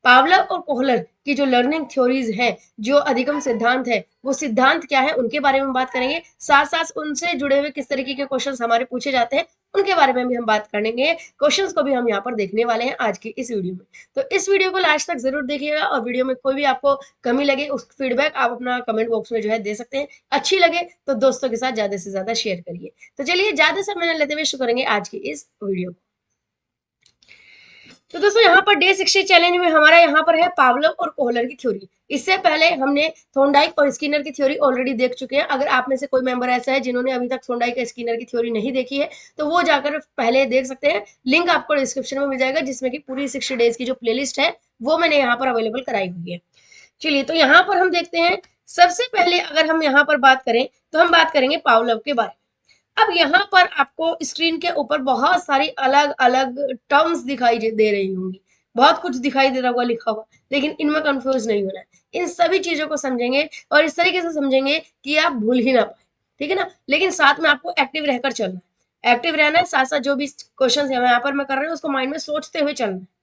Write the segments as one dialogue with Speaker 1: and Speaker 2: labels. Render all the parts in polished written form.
Speaker 1: पावलव और कोहलर की जो लर्निंग थ्योरीज है, जो अधिगम सिद्धांत है, वो सिद्धांत क्या है उनके बारे में बात करेंगे। साथ साथ उनसे जुड़े हुए किस तरीके के क्वेश्चंस हमारे पूछे जाते हैं उनके बारे में भी हम बात करेंगे। क्वेश्चंस को भी हम यहाँ पर देखने वाले हैं आज की इस वीडियो में। तो इस वीडियो को लास्ट तक जरूर देखिएगा और वीडियो में कोई भी आपको कमी लगे उस फीडबैक आप अपना कमेंट बॉक्स में जो है दे सकते हैं। अच्छी लगे तो दोस्तों के साथ ज्यादा से ज्यादा शेयर करिए। तो चलिए ज्यादा समय न लेते हुए शुरू करेंगे आज की इस वीडियो को। तो दोस्तों यहाँ पर डे 60 चैलेंज में हमारा यहाँ पर है पावलोव और कोहलर की थ्योरी। इससे पहले हमने थॉर्नडाइक और स्किनर की थ्योरी ऑलरेडी देख चुके हैं। अगर आप में से कोई मेंबर ऐसा है जिन्होंने अभी तक थॉर्नडाइक और स्किनर की थ्योरी नहीं देखी है तो वो जाकर पहले देख सकते हैं। लिंक आपको डिस्क्रिप्शन में मिल जाएगा जिसमें कि पूरी 60 डेज की जो प्लेलिस्ट है वो मैंने यहाँ पर अवेलेबल कराई हुई है। चलिए तो यहाँ पर हम देखते हैं। सबसे पहले अगर हम यहाँ पर बात करें तो हम बात करेंगे पावलोव के बारे में। अब यहाँ पर आपको स्क्रीन के ऊपर बहुत सारी अलग अलग टर्म्स दिखाई दे रही होंगी, बहुत कुछ दिखाई दे रहा होगा लिखा हुआ, लेकिन इनमें कंफ्यूज नहीं होना है। इन सभी चीजों को समझेंगे और इस तरीके से समझेंगे कि आप भूल ही ना पाए, ठीक है ना। लेकिन साथ में आपको एक्टिव रहकर चलना है, एक्टिव रहना है। साथ साथ जो भी क्वेश्चन यहाँ पर मैं कर रही हूँ उसको माइंड में सोचते हुए चलना है।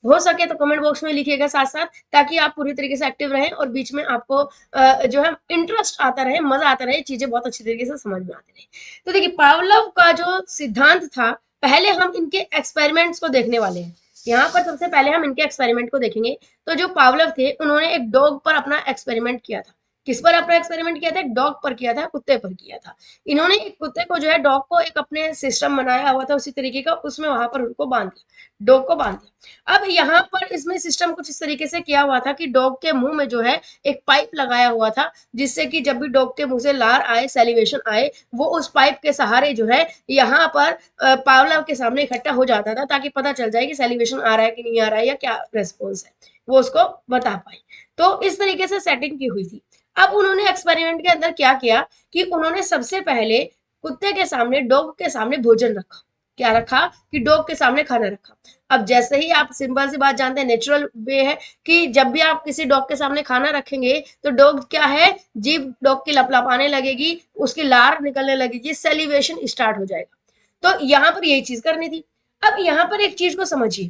Speaker 1: हो सके तो कमेंट बॉक्स में लिखिएगा साथ साथ, ताकि आप पूरी तरीके से एक्टिव रहें और बीच में आपको जो है इंटरेस्ट आता रहे, मजा आता रहे, चीजें बहुत अच्छी तरीके से समझ में आती रहे। तो देखिए पावलोव का जो सिद्धांत था, पहले हम इनके एक्सपेरिमेंट्स को देखने वाले हैं। यहाँ पर सबसे पहले हम इनके एक्सपेरिमेंट को देखेंगे। तो जो पावलोव थे उन्होंने एक डॉग पर अपना एक्सपेरिमेंट किया था। किस पर अपना एक्सपेरिमेंट किया था? डॉग पर किया था, कुत्ते पर किया था। इन्होंने एक कुत्ते को जो है, डॉग को एक अपने सिस्टम बनाया हुआ था उसी तरीके का, उसमें वहां पर उनको बांध दिया, डॉग को बांध दिया। अब यहाँ पर इसमें सिस्टम कुछ इस तरीके से किया हुआ था कि डॉग के मुंह में जो है एक पाइप लगाया हुआ था, जिससे कि जब भी डॉग के मुंह से लार आए, सैलिवेशन आए, वो उस पाइप के सहारे जो है यहाँ पर पावलोव के सामने इकट्ठा हो जाता था, ताकि पता चल जाए कि सैलिवेशन आ रहा है कि नहीं आ रहा है या क्या रेस्पॉन्स है, वो उसको बता पाए। तो इस तरीके से सेटिंग की हुई थी। अब उन्होंने एक्सपेरिमेंट के अंदर क्या किया कि उन्होंने सबसे पहले कुत्ते के सामने, डॉग के सामने भोजन रखा। क्या रखा? कि डॉग के सामने खाना रखा। अब जैसे ही आप सिंपल सी बात जानते हैं, नेचुरल वे है कि जब भी आप किसी डॉग के सामने खाना रखेंगे तो डॉग क्या है, जीभ डॉग की लपलपाने लगेगी, उसकी लार निकलने लगेगी, सैलिवेशन स्टार्ट हो जाएगा। तो यहाँ पर यही चीज करनी थी। अब यहाँ पर एक चीज को समझिए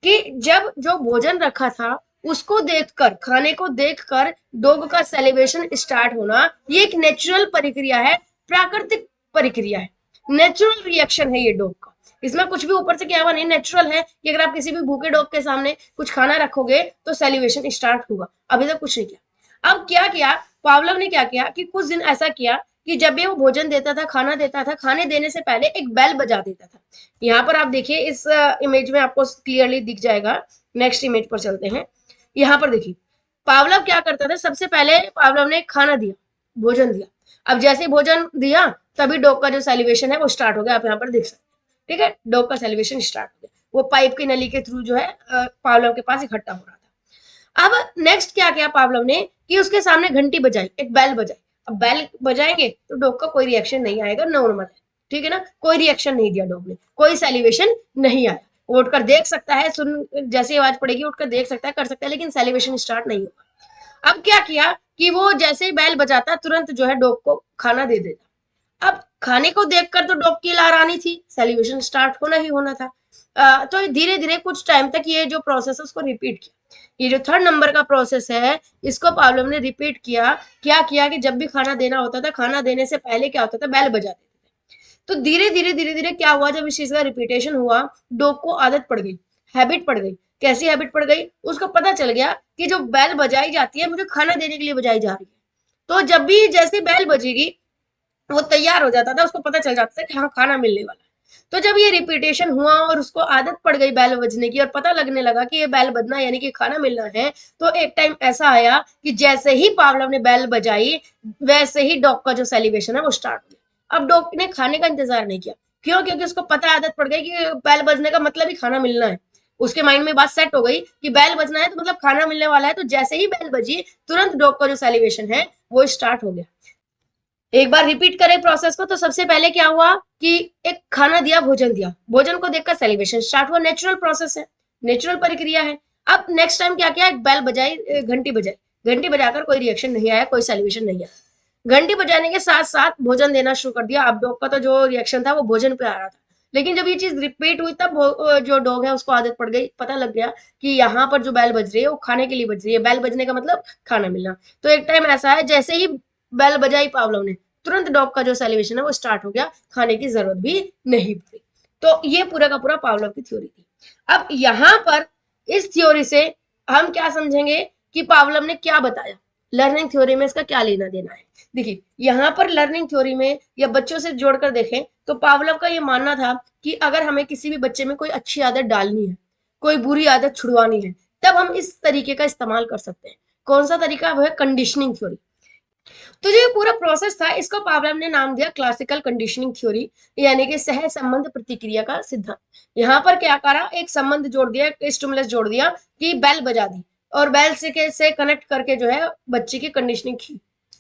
Speaker 1: कि जब जो भोजन रखा था उसको देखकर, खाने को देखकर डॉग का सेलिब्रेशन स्टार्ट होना, ये एक नेचुरल प्रक्रिया है, प्राकृतिक प्रक्रिया है, नेचुरल रिएक्शन है ये डॉग का। इसमें कुछ भी ऊपर से किया हुआ नहीं, नेचुरल है कि अगर आप किसी भी भूखे डॉग के सामने कुछ खाना रखोगे तो सेलिब्रेशन स्टार्ट होगा। अभी तक कुछ नहीं किया। अब क्या किया पावलोव ने? क्या किया कि कुछ दिन ऐसा किया कि जब भी वो भोजन देता था, खाना देता था, खाने देने से पहले एक बेल बजा देता था। यहाँ पर आप देखिए, इस इमेज में आपको क्लियरली दिख जाएगा। नेक्स्ट इमेज पर चलते हैं। यहाँ पर देखिए पावलोव क्या करता था, सबसे पहले पावलोव ने खाना दिया, भोजन दिया। अब जैसे भोजन दिया तभी डॉग का जो सेलिब्रेशन है वो स्टार्ट हो गया। आप यहाँ पर देख सकते हैं, ठीक है, डॉग का सेलिब्रेशन स्टार्ट हो गया। वो पाइप की नली के थ्रू जो है पावलोव के पास इकट्ठा हो रहा था। अब नेक्स्ट क्या किया पावलोव ने कि उसके सामने घंटी बजाई, एक बेल बजाई। अब बेल बजाएंगे तो डॉग का कोई रिएक्शन नहीं आएगा, नॉर्मल है, ठीक है ना। कोई रिएक्शन नहीं दिया डॉग ने, कोई सेलिब्रेशन नहीं आया। वो उठकर देख सकता है, सुन जैसे आवाज पड़ेगी उठकर देख सकता है, कर सकता है, लेकिन सेलिब्रेशन स्टार्ट नहीं होगा। अब क्या किया कि वो जैसे ही बेल बजाता तुरंत जो है डॉग को खाना दे देता। अब खाने को देखकर तो डॉग की लार आनी थी, सेलिब्रेशन स्टार्ट होना ही होना था। तो धीरे धीरे कुछ टाइम तक ये जो प्रोसेस है उसको रिपीट किया। ये जो थर्ड नंबर का प्रोसेस है इसको पावलोव ने रिपीट किया। क्या किया कि जब भी खाना देना होता था, खाना देने से पहले क्या होता था, बेल बजा देते थे। तो धीरे धीरे क्या हुआ, जब इस चीज का रिपीटेशन हुआ, डॉग को आदत पड़ गई, हैबिट पड़ गई। कैसी हैबिट पड़ गई? उसको पता चल गया कि जो बेल बजाई जाती है मुझे खाना देने के लिए बजाई जा रही है। तो जब भी जैसे बेल बजेगी वो तैयार हो जाता था, उसको पता चल जाता था कि हाँ खाना मिलने वाला है। तो जब ये रिपीटेशन हुआ और उसको आदत पड़ गई बैल बजने की और पता लगने लगा कि ये बैल बजना यानी कि खाना मिलना है, तो एक टाइम ऐसा आया कि जैसे ही पावलोव ने बैल बजाई वैसे ही डॉग का जो सेलिब्रेशन है वो स्टार्ट हो गया। अब डॉग ने खाने का इंतजार नहीं किया। क्यों? क्योंकि उसको पता, आदत पड़ गई कि बैल बजने का मतलब ही खाना मिलना है। उसके माइंड में बात सेट हो गई कि बैल बजना है तो मतलब खाना मिलने वाला है। तो जैसे ही बैल बजी तुरंत डॉग का जो सेलिब्रेशन है वो स्टार्ट हो गया। एक बार रिपीट करें प्रोसेस को, तो सबसे पहले क्या हुआ कि एक खाना दिया, भोजन दिया, भोजन को देखकर सेलिब्रेशन स्टार्ट हुआ। नेचुरल प्रोसेस है, नेचुरल प्रक्रिया है। अब नेक्स्ट टाइम क्या किया, एक बेल बजाई, घंटी बजाई, घंटी बजाकर कोई रिएक्शन नहीं आया, कोई सेलिब्रेशन नहीं आया। घंटी बजाने के साथ साथ भोजन देना शुरू कर दिया। अब डॉग का तो जो रिएक्शन था वो भोजन पे आ रहा था, लेकिन जब ये चीज रिपीट हुई तब जो डॉग है उसको आदत पड़ गई, पता लग गया कि यहाँ पर जो बैल बज रही है वो खाने के लिए बज रही है, बैल बजने का मतलब खाना मिलना। तो एक टाइम ऐसा है जैसे ही बैल बजाई पावलोव ने, तुरंत डॉग का जो सैलिवेशन है वो स्टार्ट हो गया, खाने की जरूरत भी नहीं पड़ी। तो ये पूरा का पूरा पावलोव की थ्योरी थी। अब यहाँ पर इस थ्योरी से हम क्या समझेंगे कि पावलोव ने क्या बताया, लर्निंग थ्योरी में इसका क्या लेना देना है। देखिए यहाँ पर लर्निंग थ्योरी में या बच्चों से जोड़कर देखें तो पावलोव का ये मानना था कि अगर हमें किसी भी बच्चे में कोई अच्छी आदत डालनी है, कोई बुरी आदत छुड़वानी है, तब हम इस तरीके का इस्तेमाल कर सकते हैं। कौन सा तरीका? वो है कंडीशनिंग थ्योरी। तो जो ये पूरा प्रोसेस था इसको पावलोव ने नाम दिया क्लासिकल कंडीशनिंग थ्योरी, यानी कि सह संबंध प्रतिक्रिया का सिद्धांत। यहाँ पर क्या करा, एक संबंध जोड़ दिया, एक स्टिमुलस जोड़ दिया कि बेल बजा दी और बेल से कनेक्ट करके जो है बच्चे की कंडीशनिंग की।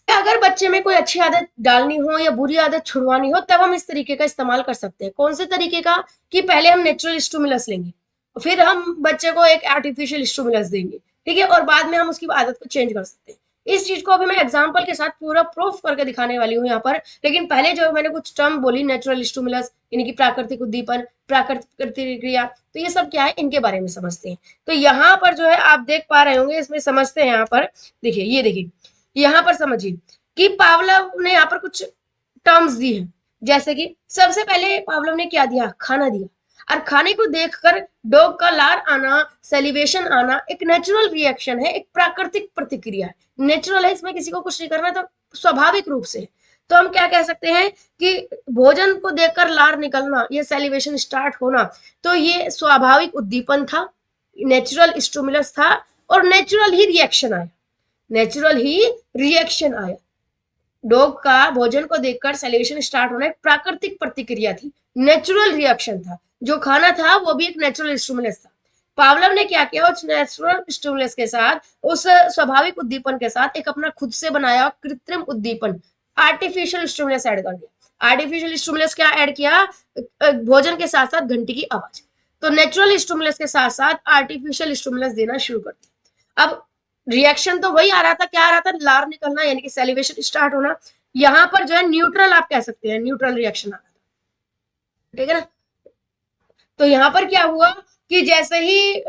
Speaker 1: अगर बच्चे में कोई अच्छी आदत डालनी हो या बुरी आदत छुड़वानी हो तब हम इस तरीके का इस्तेमाल कर सकते हैं। कौन से तरीके का? कि पहले हम नेचुरल स्टिमुलस लेंगे, फिर हम बच्चे को एक आर्टिफिशियल स्टिमुलस देंगे, ठीक है, और बाद में हम उसकी आदत को चेंज कर सकते हैं। इस चीज को अभी मैं एग्जांपल के साथ पूरा प्रूफ करके दिखाने वाली हूँ यहाँ पर। लेकिन पहले जो मैंने कुछ टर्म बोली, नेचुरल स्टिमुलस यानी कि प्राकृतिक उद्दीपन, प्राकृतिक प्रतिक्रिया, तो ये सब क्या है इनके बारे में समझते हैं। तो यहाँ पर जो है आप देख पा रहे होंगे, इसमें समझते हैं। यहाँ पर देखिए, ये देखिए यहाँ पर समझिए कि पावलोव ने यहाँ पर कुछ टर्म्स दी है। जैसे कि सबसे पहले पावलोव ने क्या दिया? खाना दिया। और खाने को देखकर डॉग का लार आना, सेलिवेशन आना एक नेचुरल रिएक्शन है, एक प्राकृतिक प्रतिक्रिया है। नेचुरल है, इसमें किसी को कुछ नहीं करना, तो स्वाभाविक रूप से। तो हम क्या कह सकते हैं कि भोजन को देखकर लार निकलना, ये सेलिवेशन स्टार्ट होना, तो ये स्वाभाविक उद्दीपन था, नेचुरल स्टिमुलस था और नेचुरल ही रिएक्शन आया, नेचुरल ही रिएक्शन आया। डॉग का भोजन को देखकर सेलिब्रेशन स्टार्ट होना एक प्राकृतिक प्रतिक्रिया थी, नेचुरल रिएक्शन था। जो खाना था वो भी एक नेचुरल स्टिमुलस था। पावलोव ने क्या किया, उस नेचुरल स्टिमुलस के साथ, उस स्वाभाविक उद्दीपन के साथ एक अपना खुद से बनाया कृत्रिम उद्दीपन, आर्टिफिशियल स्टिमुलस ऐड कर दिया। आर्टिफिशियल स्टिमुलस क्या ऐड किया? भोजन के साथ साथ घंटी की आवाज। तो नेचुरल स्टिमुलस के साथ साथ आर्टिफिशियल स्टिमुलस देना शुरू कर दिया। अब रिएक्शन तो वही आ रहा था, क्या आ रहा था? लार निकलना यानी कि सेलिवेशन स्टार्ट होना। यहाँ पर जो है न्यूट्रल, आप कह सकते हैं न्यूट्रल रिएक्शन आ रहा था, ठीक है ना। तो यहाँ पर क्या हुआ कि जैसे ही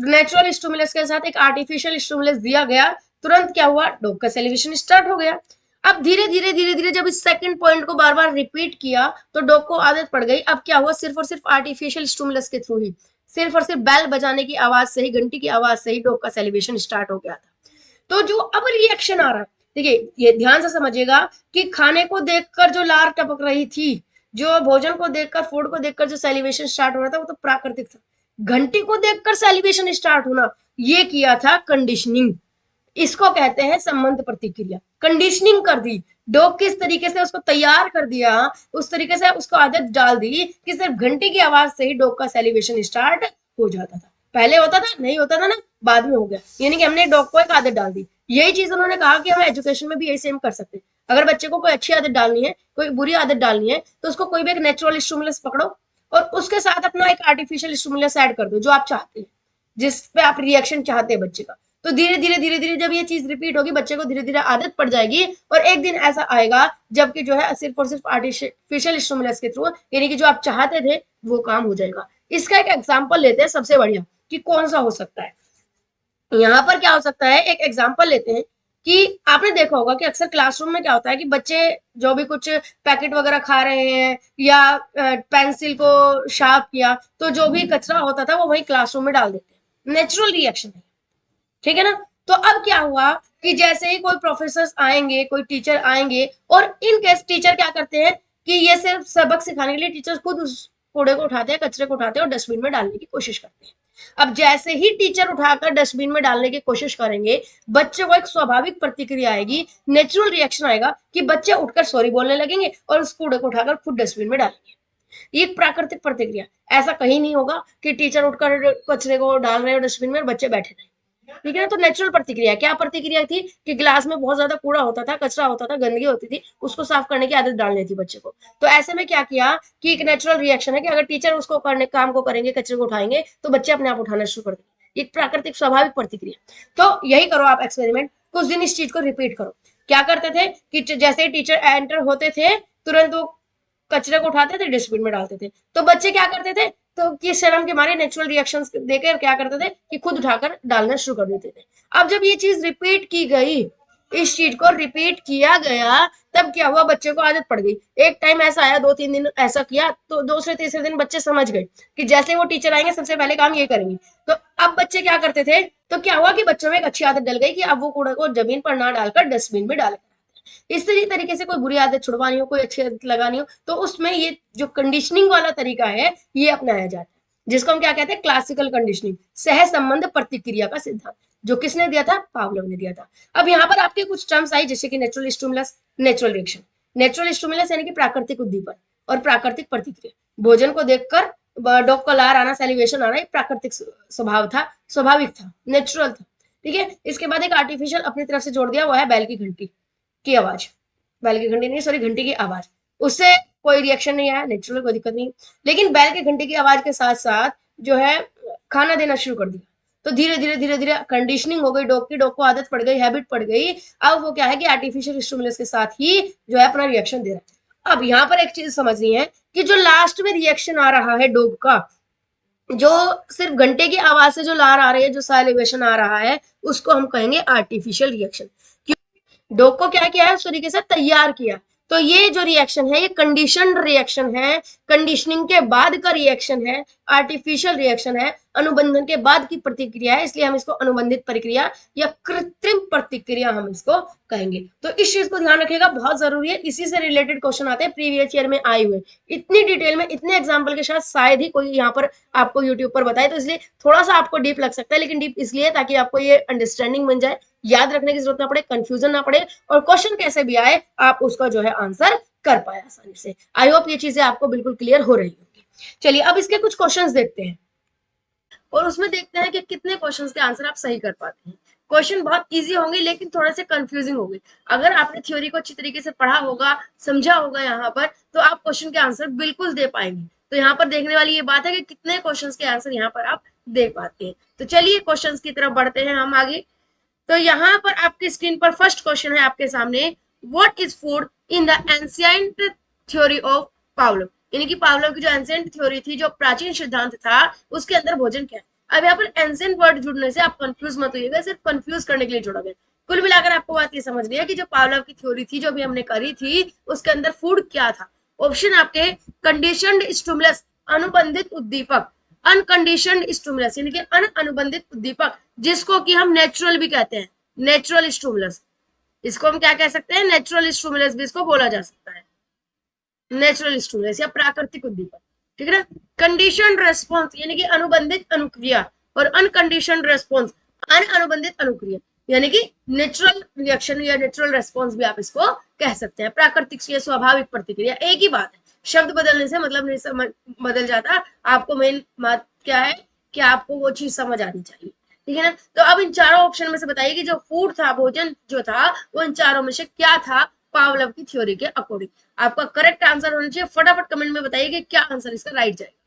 Speaker 1: नेचुरल स्टिमुलस के साथ एक आर्टिफिशियल स्टिमुलस दिया गया, तुरंत क्या हुआ? डॉग का सेलिवेशन स्टार्ट हो गया। अब धीरे धीरे जब इस सेकंड पॉइंट को बार बार रिपीट किया तो डॉग को आदत पड़ गई। अब क्या हुआ? सिर्फ और सिर्फ आर्टिफिशियल स्टिमुलस के थ्रू ही, सिर्फ और सिर्फ बेल बजाने की आवाज से ही, घंटी की आवाज से ही डॉग का सेलिवेशन स्टार्ट हो गया था। तो जो अब रिएक्शन आ रहा है, देखिए ये ध्यान से समझिएगा कि खाने को देखकर जो लार टपक रही थी, जो भोजन को देखकर, फूड को देखकर जो सेलिब्रेशन स्टार्ट हो रहा था, वो तो प्राकृतिक था। घंटी को देखकर सेलिब्रेशन स्टार्ट होना, ये किया था कंडीशनिंग। इसको कहते हैं संबंध प्रतिक्रिया। कंडीशनिंग कर दी, डॉग किस तरीके से उसको तैयार कर दिया, उस तरीके से उसको आदत डाल दी कि सिर्फ घंटी की आवाज से ही डॉग का सेलिब्रेशन स्टार्ट हो जाता था। पहले होता था, नहीं होता था ना, बाद में हो गया। यानी कि हमने डॉग को एक आदत डाल दी। यही चीज उन्होंने कहा कि हम एजुकेशन में भी यही सेम कर सकते हैं। अगर बच्चे को कोई अच्छी आदत डालनी है, कोई बुरी आदत डालनी है, तो उसको कोई भी एक नेचुरल स्टिमुलस पकड़ो और उसके साथ अपना एक आर्टिफिशियल स्टिमुलस ऐड कर दो, जो आप चाहते हैं, जिस पे आप रिएक्शन चाहते हैं बच्चे का। तो धीरे धीरे जब ये चीज रिपीट होगी, बच्चे को धीरे धीरे आदत पड़ जाएगी और एक दिन ऐसा आएगा जबकि जो है सिर्फ और सिर्फ आर्टिफिशियल स्टिमुलस के थ्रू, यानी कि जो आप चाहते थे वो काम हो जाएगा। इसका एक एग्जांपल लेते हैं सबसे बढ़िया कि कौन सा हो सकता है। यहाँ पर क्या हो सकता है, एक एग्जांपल लेते हैं कि आपने देखा होगा कि अक्सर क्लासरूम में क्या होता है कि बच्चे जो भी कुछ पैकेट वगैरह खा रहे हैं या पेंसिल को शार्प किया, तो जो भी कचरा होता था वो वही क्लासरूम में डाल देते हैं। नेचुरल रिएक्शन है, ठीक है ना। तो अब क्या हुआ कि जैसे ही कोई प्रोफेसर आएंगे, कोई टीचर आएंगे, और इन केस टीचर क्या करते हैं कि ये सिर्फ सबक सिखाने के लिए टीचर खुद उस कूड़े को उठाते हैं, कचरे को उठाते हैं और डस्टबिन में डालने की कोशिश करते हैं। अब जैसे ही टीचर उठाकर डस्टबिन में डालने की कोशिश करेंगे, बच्चे को एक स्वाभाविक प्रतिक्रिया आएगी, नेचुरल रिएक्शन आएगा कि बच्चे उठकर सॉरी बोलने लगेंगे और उस कूड़े को उठाकर खुद डस्टबिन में डालेंगे। ये प्राकृतिक प्रतिक्रिया। ऐसा कहीं नहीं होगा कि टीचर उठकर कचरे को डाल रहे हो डस्टबिन में और बच्चे बैठे रहे, ठीक है ना। तो नेचुरल प्रतिक्रिया, क्या प्रतिक्रिया थी कि ग्लास में बहुत ज्यादा कूड़ा होता था, कचरा होता था, गंदगी होती थी, उसको साफ करने की आदत डालनी थी बच्चे को। तो ऐसे में क्या किया कि एक नेचुरल रिएक्शन है कि अगर टीचर उसको करने काम को करेंगे, कचरे को उठाएंगे, तो बच्चे अपने आप उठाना शुरू कर देंगे। एक प्राकृतिक स्वाभाविक प्रतिक्रिया। तो यही करो आप एक्सपेरिमेंट, कुछ दिन इस चीज को रिपीट करो। क्या करते थे कि जैसे ही टीचर एंटर होते थे, तुरंत वो कचरे को उठाते थे, डस्टबिन में डालते थे। तो बच्चे क्या करते थे, तो कि शर्म के मारे नेचुरल रिएक्शंस देकर क्या करते थे कि खुद उठाकर डालना शुरू कर देते थे। अब जब ये चीज रिपीट की गई, इस चीज को रिपीट किया गया, तब क्या हुआ, बच्चे को आदत पड़ गई। एक टाइम ऐसा आया, 2-3 दिन ऐसा किया, तो दूसरे तीसरे दिन बच्चे समझ गए कि जैसे वो टीचर आएंगे सबसे पहले काम ये करेंगे। तो अब बच्चे क्या करते थे, तो क्या हुआ कि बच्चों में एक अच्छी आदत डल गई कि अब वो कूड़ा को जमीन पर ना डालकर डस्टबिन में डाले। इस तरीके से कोई बुरी आदत छुड़वानी हो, कोई अच्छी आदत लगानी हो, तो उसमें ये जो कंडीशनिंग वाला तरीका है ये अपनाया जाता है, जिसको हम क्या कहते हैं, क्लासिकल कंडीशनिंग, सह संबंध प्रतिक्रिया का सिद्धांत, जो किसने दिया था, पावलोव ने दिया था। अब यहाँ पर आपके कुछ टर्म्स आई, जैसे कि natural stimulus, natural reaction. Natural stimulus यानी कि प्राकृतिक उद्दीपन, और प्राकृतिक प्रतिक्रिया, भोजन को देखकर डॉग का लार आना, सैलिवेशन आना, एक प्राकृतिक स्वभाव था, स्वाभाविक था, नेचुरल था। ठीक है, इसके बाद एक आर्टिफिशियल अपनी तरफ से जोड़ दिया, वो है बैल की घंटी की आवाज, बैल की घंटी नहीं, सॉरी, घंटी की आवाज, उससे कोई रिएक्शन नहीं आया, नेचुरल, कोई दिक्कत नहीं। लेकिन बैल की घंटी की आवाज के साथ साथ जो है खाना देना शुरू कर दिया, तो धीरे धीरे धीरे धीरे कंडीशनिंग हो गई डॉग की, डॉग को आदत पड़ गई, हैबिट पड़ गई। अब वो क्या है कि आर्टिफिशियल स्टिमुलस के साथ ही जो है अपना रिएक्शन दे रहा है। अब यहाँ पर एक चीज समझनी है कि जो लास्ट में रिएक्शन आ रहा है डॉग का, जो सिर्फ घंटे की आवाज से जो लार आ रही है, जो सैलिवेशन आ रहा है, उसको हम कहेंगे आर्टिफिशियल रिएक्शन। डॉग को क्या किया है, उस तरीके से तैयार किया। तो ये जो रिएक्शन है ये कंडीशनड रिएक्शन है, कंडीशनिंग के बाद का रिएक्शन है, आर्टिफिशियल रिएक्शन है, अनुबंधन के बाद की प्रतिक्रिया है, इसलिए हम इसको अनुबंधित प्रक्रिया या कृत्रिम प्रतिक्रिया हम इसको कहेंगे। तो इस चीज को ध्यान रखिएगा, बहुत जरूरी है। इसी से रिलेटेड क्वेश्चन आते हैं प्रीवियस ईयर में आए हुए, इतनी डिटेल में, इतने एग्जाम्पल के साथ शायद ही कोई यहाँ पर आपको यूट्यूब पर बताए, तो इसलिए थोड़ा सा आपको डीप लग सकता है, लेकिन डीप इसलिए ताकि आपको ये अंडरस्टैंडिंग बन जाए, याद रखने की जरूरत ना पड़े, कंफ्यूजन ना पड़े, और क्वेश्चन कैसे भी आए आप उसका जो है आंसर कर पाए आसानी से। आई होप ये चीजें आपको बिल्कुल क्लियर हो रही होंगी। चलिए अब इसके कुछ क्वेश्चंस देखते हैं, और उसमें देखते हैं कि कितने क्वेश्चंस के आंसर आप सही कर पाते हैं। क्वेश्चन बहुत इजी होंगे लेकिन थोड़े से कंफ्यूजिंग होंगे। अगर आपने थ्योरी को अच्छी तरीके से पढ़ा होगा, समझा होगा यहाँ पर, तो आप क्वेश्चन के आंसर बिल्कुल दे पाएंगे। तो यहाँ पर देखने वाली ये बात है कि कितने क्वेश्चंस के आंसर यहाँ पर आप दे पाते हैं। तो चलिए क्वेश्चंस की तरफ बढ़ते हैं हम आगे। तो यहाँ पर आपकी स्क्रीन पर फर्स्ट क्वेश्चन है आपके सामने, what is food in the ancient theory of Pavlov, यानी कि पावलोव की जो एंशिएंट थ्योरी थी, जो प्राचीन सिद्धांत था, उसके अंदर भोजन क्या है। अब यहाँ पर एंशिएंट वर्ड जुड़ने से आप कंफ्यूज मत होइएगा, सिर्फ कंफ्यूज करने के लिए जोड़ा गया। कुल मिलाकर आपको बात ये समझनी है कि जो पावलोव की थ्योरी थी, जो भी हमने करी थी, उसके अंदर फूड क्या था। ऑप्शन आपके कंडीशनड स्टिमुलस, अनुबंधित उद्दीपक, अनकंडीशनड स्टिमुलस यानी कि अनुबंधित उद्दीपक, जिसको कि हम नेचुरल भी कहते हैं, नेचुरल स्टिमुलस, इसको हम क्या कह सकते हैं, नेचुरल स्टिमुलस भी इसको बोला जा सकता है, नेचुरल स्टिमुलस या प्राकृतिक उद्दीपक। ठीक है ना। कंडीशनड रेस्पॉन्स यानी कि अनुबंधित अनुक्रिया, और अनकंडीशनड रेस्पॉन्स अनुबंधित अनुक्रिया, यानी कि नेचुरल रिएक्शन या नेचुरल रेस्पॉन्स भी आप इसको कह सकते हैं। प्राकृतिक या स्वाभाविक प्रतिक्रिया एक ही बात है, शब्द बदलने से मतलब नहीं बदल जाता। आपको मेन बात क्या है कि आपको वो चीज समझ आनी चाहिए। ठीक है ना। तो अब इन चारों ऑप्शन में से बताइए कि जो फूड था, भोजन जो था, वो इन चारों में से क्या था पावलोव की थ्योरी के अकॉर्डिंग। आपका करेक्ट आंसर होना चाहिए, फटाफट कमेंट में बताइए कि क्या आंसर इसका राइट जाएगा।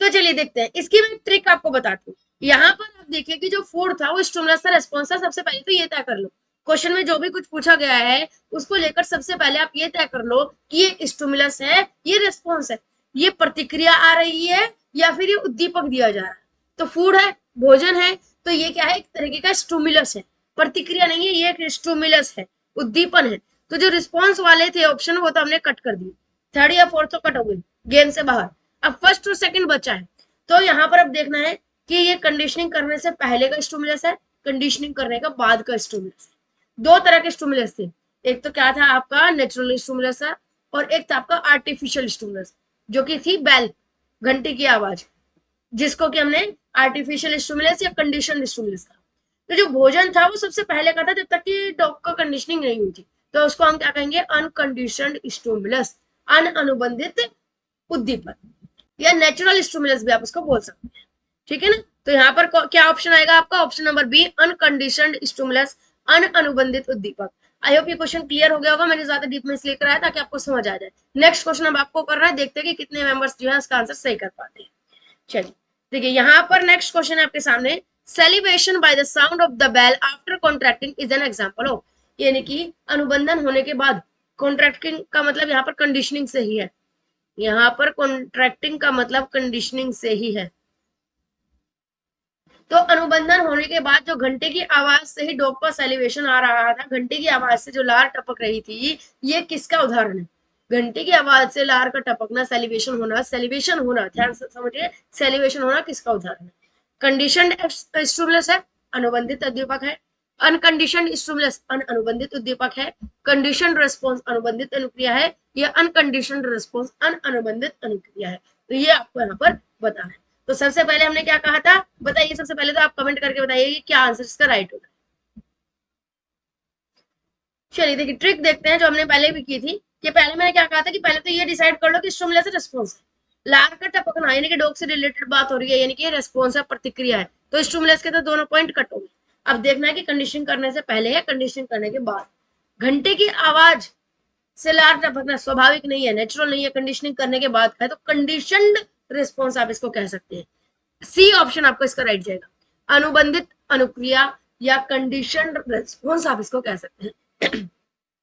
Speaker 1: तो चलिए देखते हैं, इसकी मैं ट्रिक आपको बताती हूँ। यहाँ पर आप देखिए कि जो फूड था वो स्टिमुलस था, रेस्पॉन्स था। सबसे पहले तो ये तय कर लो, क्वेश्चन में जो भी कुछ पूछा गया है उसको लेकर सबसे पहले आप ये तय कर लो कि ये स्टिमुलस है, ये रेस्पॉन्स है, ये प्रतिक्रिया आ रही है या फिर ये उद्दीपक दिया जा रहा है। तो फूड है, भोजन है, तो ये क्या है, एक तरीके का स्टिमुलस है, प्रतिक्रिया नहीं है, ये एक स्टिमुलस है, उद्दीपन है। तो जो रिस्पॉन्स वाले थे ऑप्शन वो तो हमने कट कर दिए, थर्ड या फोर्थ तो कट हो गई, गेम से बाहर। अब फर्स्ट और सेकंड बचा है। तो यहाँ पर अब देखना है कि ये कंडीशनिंग करने से पहले का स्टिमुलस है, कंडीशनिंग करने का बाद का स्टिमुलस है। दो तरह के स्टिमुलस थे, एक तो क्या था आपका नेचुरल स्टिमुलस था, और एक था आपका आर्टिफिशियल स्टिमुलस, जो कि थी बेल, घंटी की आवाज, जिसको कि हमने आर्टिफिशियल स्टिमुलस या कंडीशनड स्टिमुलस कहा। तो जो भोजन था वो सबसे पहले का था, जब तक कि डॉग का कंडीशनिंग नहीं हुई थी, तो उसको हम क्या कहेंगे, अनकंडीशनड स्टिमुलस, अनुबंधित उद्दीपक, या नेचुरल स्टिमुलस भी आप उसको बोल सकते हैं। ठीक है ना। तो यहाँ पर क्या ऑप्शन आएगा आपका, option number B, unconditioned stimulus, अनुबंधित उद्दीपक। आई होप ये क्वेश्चन क्लियर हो गया होगा, मैंने ज्यादा डीप में इसलिए कराया ताकि आपको समझ आ जाए। नेक्स्ट क्वेश्चन अब आपको करना है, देखते हैं कि कितने मेंबर्स जो है उसका आंसर सही कर पाते हैं। चलिए देखिए, यहाँ पर नेक्स्ट क्वेश्चन है आपके सामने, celebration by the sound of the bell after contracting is an example of, यानी कि अनुबंधन होने के बाद कॉन्ट्रैक्टिंग का मतलब यहाँ पर कंडीशनिंग से ही है, यहाँ पर कॉन्ट्रैक्टिंग का मतलब कंडीशनिंग से ही है। तो अनुबंधन होने के बाद जो घंटे की आवाज से ही डॉग का सेलिब्रेशन आ रहा था, घंटे की आवाज से जो लार टपक रही थी, ये किसका उदाहरण है? घंटे की आवाज से लार का टपकना, सेलिब्रेशन होना, ध्यान से समझिए, सेलिब्रेशन होना किसका उदाहरण है? कंडीशनड स्टिमुलस है, अनुबंधित उद्दीपक है। अनकंडीशनड स्टिमुलस अनुबंधित उद्दीपक है। कंडीशनड रिस्पॉन्स अनुबंधित अनुक्रिया है, या अनकंडीशनड रिस्पॉन्स अनुबंधित अनुक्रिया है। तो ये आपको यहाँ पर बताना है। तो सबसे पहले हमने क्या कहा था, बताइए। सबसे पहले तो आप कमेंट करके बताइए कि क्या आंसर इसका राइट होगा। चलिए देखिए, ट्रिक देखते हैं जो हमने पहले भी की थी, कि पहले मैंने क्या कहा था कि पहले तो ये डिसाइड कर लो कि स्टिमुलस है रिस्पॉन्स है। लार का टपकना यानी कि डॉग से रिलेटेड बात हो रही है, यानी कि रेस्पॉन्स है, प्रतिक्रिया है, तो स्टिमुलस के तो दोनों पॉइंट कट हो गए। अब देखना है कि कंडीशनिंग करने से पहले है कंडीशनिंग करने के बाद। घंटे की आवाज से लार टपकना स्वाभाविक नहीं है, नेचुरल नहीं है, कंडीशनिंग करने के बाद है, तो कंडीशनड रिस्पॉन्स आप इसको कह सकते हैं। सी ऑप्शन आपको इसका राइट जाएगा। अनुबंधित अनुक्रिया या कंडीशनड रिस्पॉन्स आप इसको कह सकते हैं।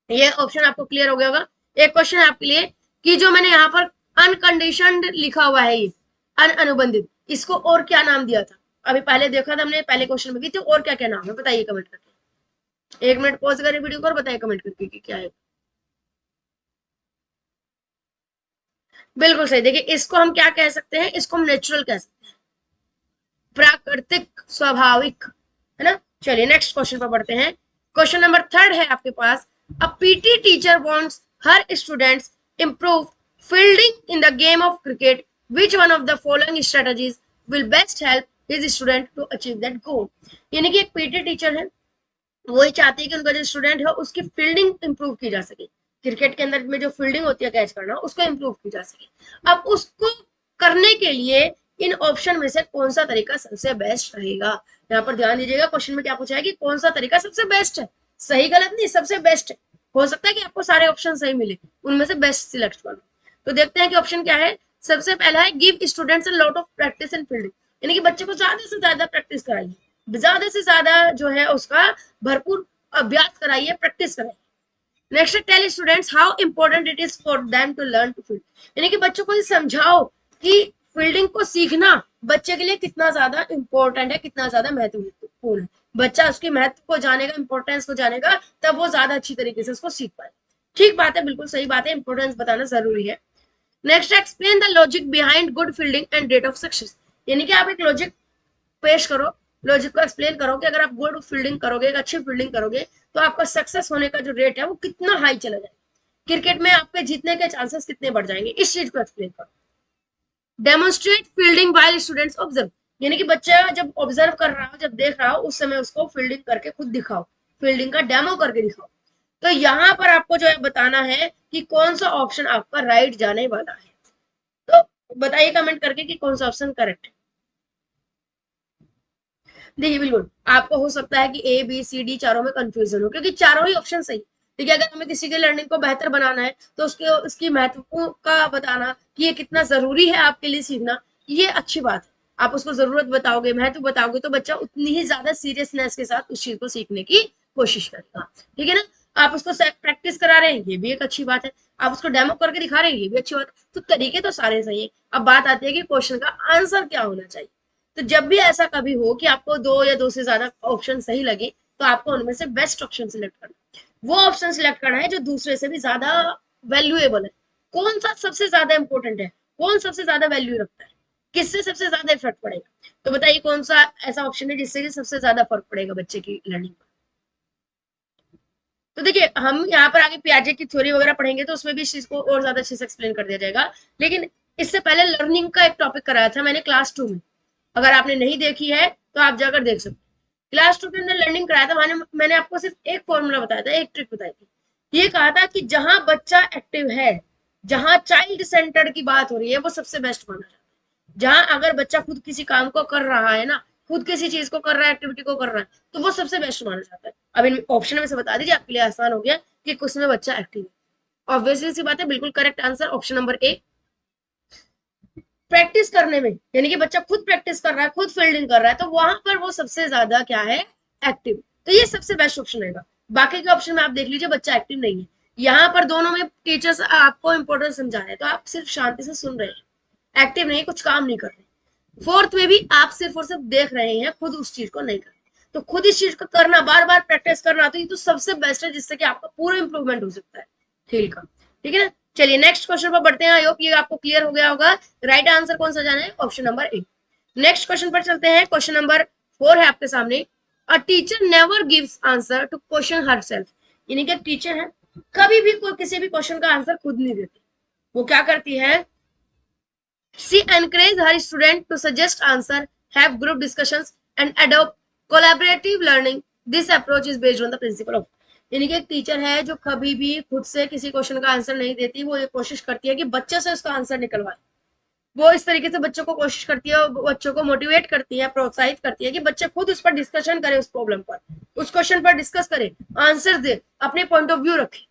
Speaker 1: ये ऑप्शन आपको क्लियर हो गया होगा। एक क्वेश्चन आपके लिए कि जो मैंने यहाँ पर अनकंडीशनड लिखा हुआ है, ये अनुबंधित, इसको और क्या नाम दिया था? अभी पहले देखा था हमने, पहले क्वेश्चन में भी थी, और क्या क्या नाम है बताइए कमेंट करके। 1 मिनट पॉज करें वीडियो को और बताइए कमेंट करके कि क्या है। बिल्कुल सही। देखिए, इसको हम क्या कह सकते हैं? इसको हम नेचुरल कह सकते हैं, प्राकृतिक, स्वाभाविक, है ना। चलिए नेक्स्ट क्वेश्चन पर बढ़ते हैं। क्वेश्चन नंबर 3 है आपके पास। A PT teacher wants her students improve fielding in the game of cricket, which one of the following strategies will best help his student to achieve that goal. यानी कि एक PT teacher है, वो ही चाहती है कि उनका जो स्टूडेंट है उसकी फील्डिंग इंप्रूव की जा सके, क्रिकेट के अंदर में जो फील्डिंग होती है कैच करना, उसको इंप्रूव की जा सके। अब उसको करने के लिए इन ऑप्शन में से कौन सा तरीका सबसे बेस्ट रहेगा? यहाँ पर ध्यान दीजिएगा, क्वेश्चन में क्या पूछा है कि कौन सा तरीका सबसे बेस्ट है। सही गलत नहीं, सबसे बेस्ट है। हो सकता है कि आपको सारे ऑप्शन सही मिले, उनमें से बेस्ट सिलेक्ट करो। तो देखते हैं कि ऑप्शन क्या है। सबसे पहला है give students a lot of practice in fielding, यानी कि बच्चे को ज्यादा से ज्यादा प्रैक्टिस कराइए, ज्यादा से ज्यादा जो है उसका भरपूर अभ्यास कराइए, प्रैक्टिस कराइए। Next, tell students how important it is for them to learn to field, यानी कि बच्चों को समझाओ कि फील्डिंग को सीखना बच्चे के लिए कितना ज्यादा इंपॉर्टेंट है, कितना ज्यादा महत्वपूर्ण है। बच्चा उसके महत्व को जानेगा, इंपॉर्टेंस को जानेगा, तब वो ज्यादा अच्छी तरीके से उसको सीख पाए। ठीक बात है, बिल्कुल सही बात है, इंपॉर्टेंस बताना जरूरी है। Next, explain the logic behind good fielding and rate of success, यानी कि आप एक लॉजिक पेश करो, लॉजिक को एक्सप्लेन करो कि अगर आप गुड फील्डिंग करोगे, एक अच्छी फील्डिंग करोगे, तो आपका सक्सेस होने का जो रेट है वो कितना हाई चला जाएगा, क्रिकेट में आपके जीतने के चांसेस कितने बढ़ जाएंगे, इस चीज को एक्सप्लेन करो। Demonstrate fielding while students observe, यानी कि बच्चा जब ऑब्जर्व कर रहा हो, जब देख रहा हो, उस समय उसको फील्डिंग करके खुद दिखाओ, फील्डिंग का डेमो करके दिखाओ। तो यहाँ पर आपको जो है बताना है कि कौन सा ऑप्शन आपका राइट जाने वाला है। तो बताइए कमेंट करके कि कौन सा ऑप्शन करेक्ट है। देखिए, बिल्कुल आपको हो सकता है कि ए बी सी डी चारों में कंफ्यूजन हो, क्योंकि चारों ही ऑप्शन सही। ठीक है, अगर हमें किसी के लर्निंग को बेहतर बनाना है तो उसकी महत्व का बताना कि ये कितना जरूरी है आपके लिए सीखना, ये अच्छी बात है। आप उसको जरूरत बताओगे, महत्व बताओगे, तो बच्चा उतनी ही ज्यादा सीरियसनेस के साथ उस चीज को सीखने की कोशिश करेगा। ठीक है ना। आप उसको प्रैक्टिस करा रहे हैं, ये भी एक अच्छी बात है। आप उसको डेमो करके दिखा रहे हैं, ये भी अच्छी बात है। तो तरीके तो सारे सही है। अब बात आती है कि क्वेश्चन का आंसर क्या होना चाहिए। तो जब भी ऐसा कभी हो कि आपको 2 या 2 से ज्यादा ऑप्शन सही लगे, तो आपको उनमें से बेस्ट ऑप्शन सिलेक्ट करना, वो ऑप्शन सिलेक्ट करना है जो दूसरे से भी ज्यादा वैल्यूएबल है। कौन सा सबसे ज्यादा इंपॉर्टेंट है, कौन सबसे ज्यादा वैल्यू रखता है, किससे सबसे ज्यादा इफेक्ट पड़ेगा। तो बताइए कौन सा ऐसा ऑप्शन है जिससे कि सबसे ज्यादा फर्क पड़ेगा बच्चे की लर्निंग पर। तो देखिए, हम यहाँ पर आगे पियाजे की थ्योरी वगैरह पढ़ेंगे तो उसमें भी इस चीज को और ज्यादा अच्छे से एक्सप्लेन कर दिया जाएगा। लेकिन इससे पहले लर्निंग का एक टॉपिक कराया था मैंने क्लास 2 में, अगर आपने नहीं देखी है तो आप जाकर देख सकते हैं। क्लास 2 के अंदर लर्निंग कराया था, मैंने आपको सिर्फ एक फॉर्मूला बताया था, एक ट्रिक बताई थी। ये कहा था कि जहां बच्चा एक्टिव है, जहां चाइल्ड सेंटर्ड की बात हो रही है, वो सबसे बेस्ट माना जाता है। जहां अगर बच्चा खुद किसी काम को कर रहा है ना, खुद किसी चीज को कर रहा है, एक्टिविटी को कर रहा है, तो वो सबसे बेस्ट माना जाता है। अब इन ऑप्शन में से बता दीजिए, आपके लिए आसान हो गया कि किसमें बच्चा एक्टिव है। ऑब्वियसली सी बात है, बिल्कुल करेक्ट आंसर ऑप्शन नंबर ए। प्रैक्टिस करने में, यानी कि बच्चा खुद प्रैक्टिस कर रहा है, खुद फील्डिंग कर रहा है, तो वहां पर वो सबसे ज्यादा क्या है, एक्टिव। तो ये सबसे बेस्ट ऑप्शन रहेगा। बाकी के ऑप्शन में आप देख लीजिए बच्चा एक्टिव नहीं है, यहाँ पर दोनों में टीचर्स आपको इंपॉर्टेंट समझा रहे हैं, तो आप सिर्फ शांति से सुन रहे हैं, एक्टिव नहीं, कुछ काम नहीं कर रहे। फोर्थ में भी आप सिर्फ और सिर्फ देख रहे हैं, खुद उस चीज को नहीं कर रहे। तो खुद इस चीज को करना, बार बार प्रैक्टिस करना, तो ये तो सबसे बेस्ट है जिससे कि आपका पूरा इंप्रूवमेंट हो सकता है खेल का। ठीक है ना, चलिए नेक्स्ट क्वेश्चन पर बढ़ते हैं। आई होप ये आपको क्लियर हो गया होगा। राइट आंसर कौन सा जाना है? Option number A. Next question पर चलते हैं। क्वेश्चन नंबर 4 है आपके सामने। A teacher never gives answer to question herself, यानी कि टीचर है, कभी भी कोई किसी भी क्वेश्चन का आंसर खुद नहीं देती। वो क्या करती है? She encourage her student to suggest answer, have group discussions and adopt collaborative learning. This approach is based on the principle of, यानी कि एक टीचर है जो कभी भी खुद से किसी क्वेश्चन का आंसर नहीं देती। वो ये कोशिश करती है कि बच्चे से उसका आंसर निकलवाए। वो इस तरीके से बच्चों को कोशिश करती है, बच्चों को मोटिवेट करती है, प्रोत्साहित करती है कि बच्चे खुद उस पर डिस्कशन करें, उस प्रॉब्लम पर, उस क्वेश्चन पर डिस्कस करें, आंसर दे, अपने पॉइंट ऑफ व्यू रखें,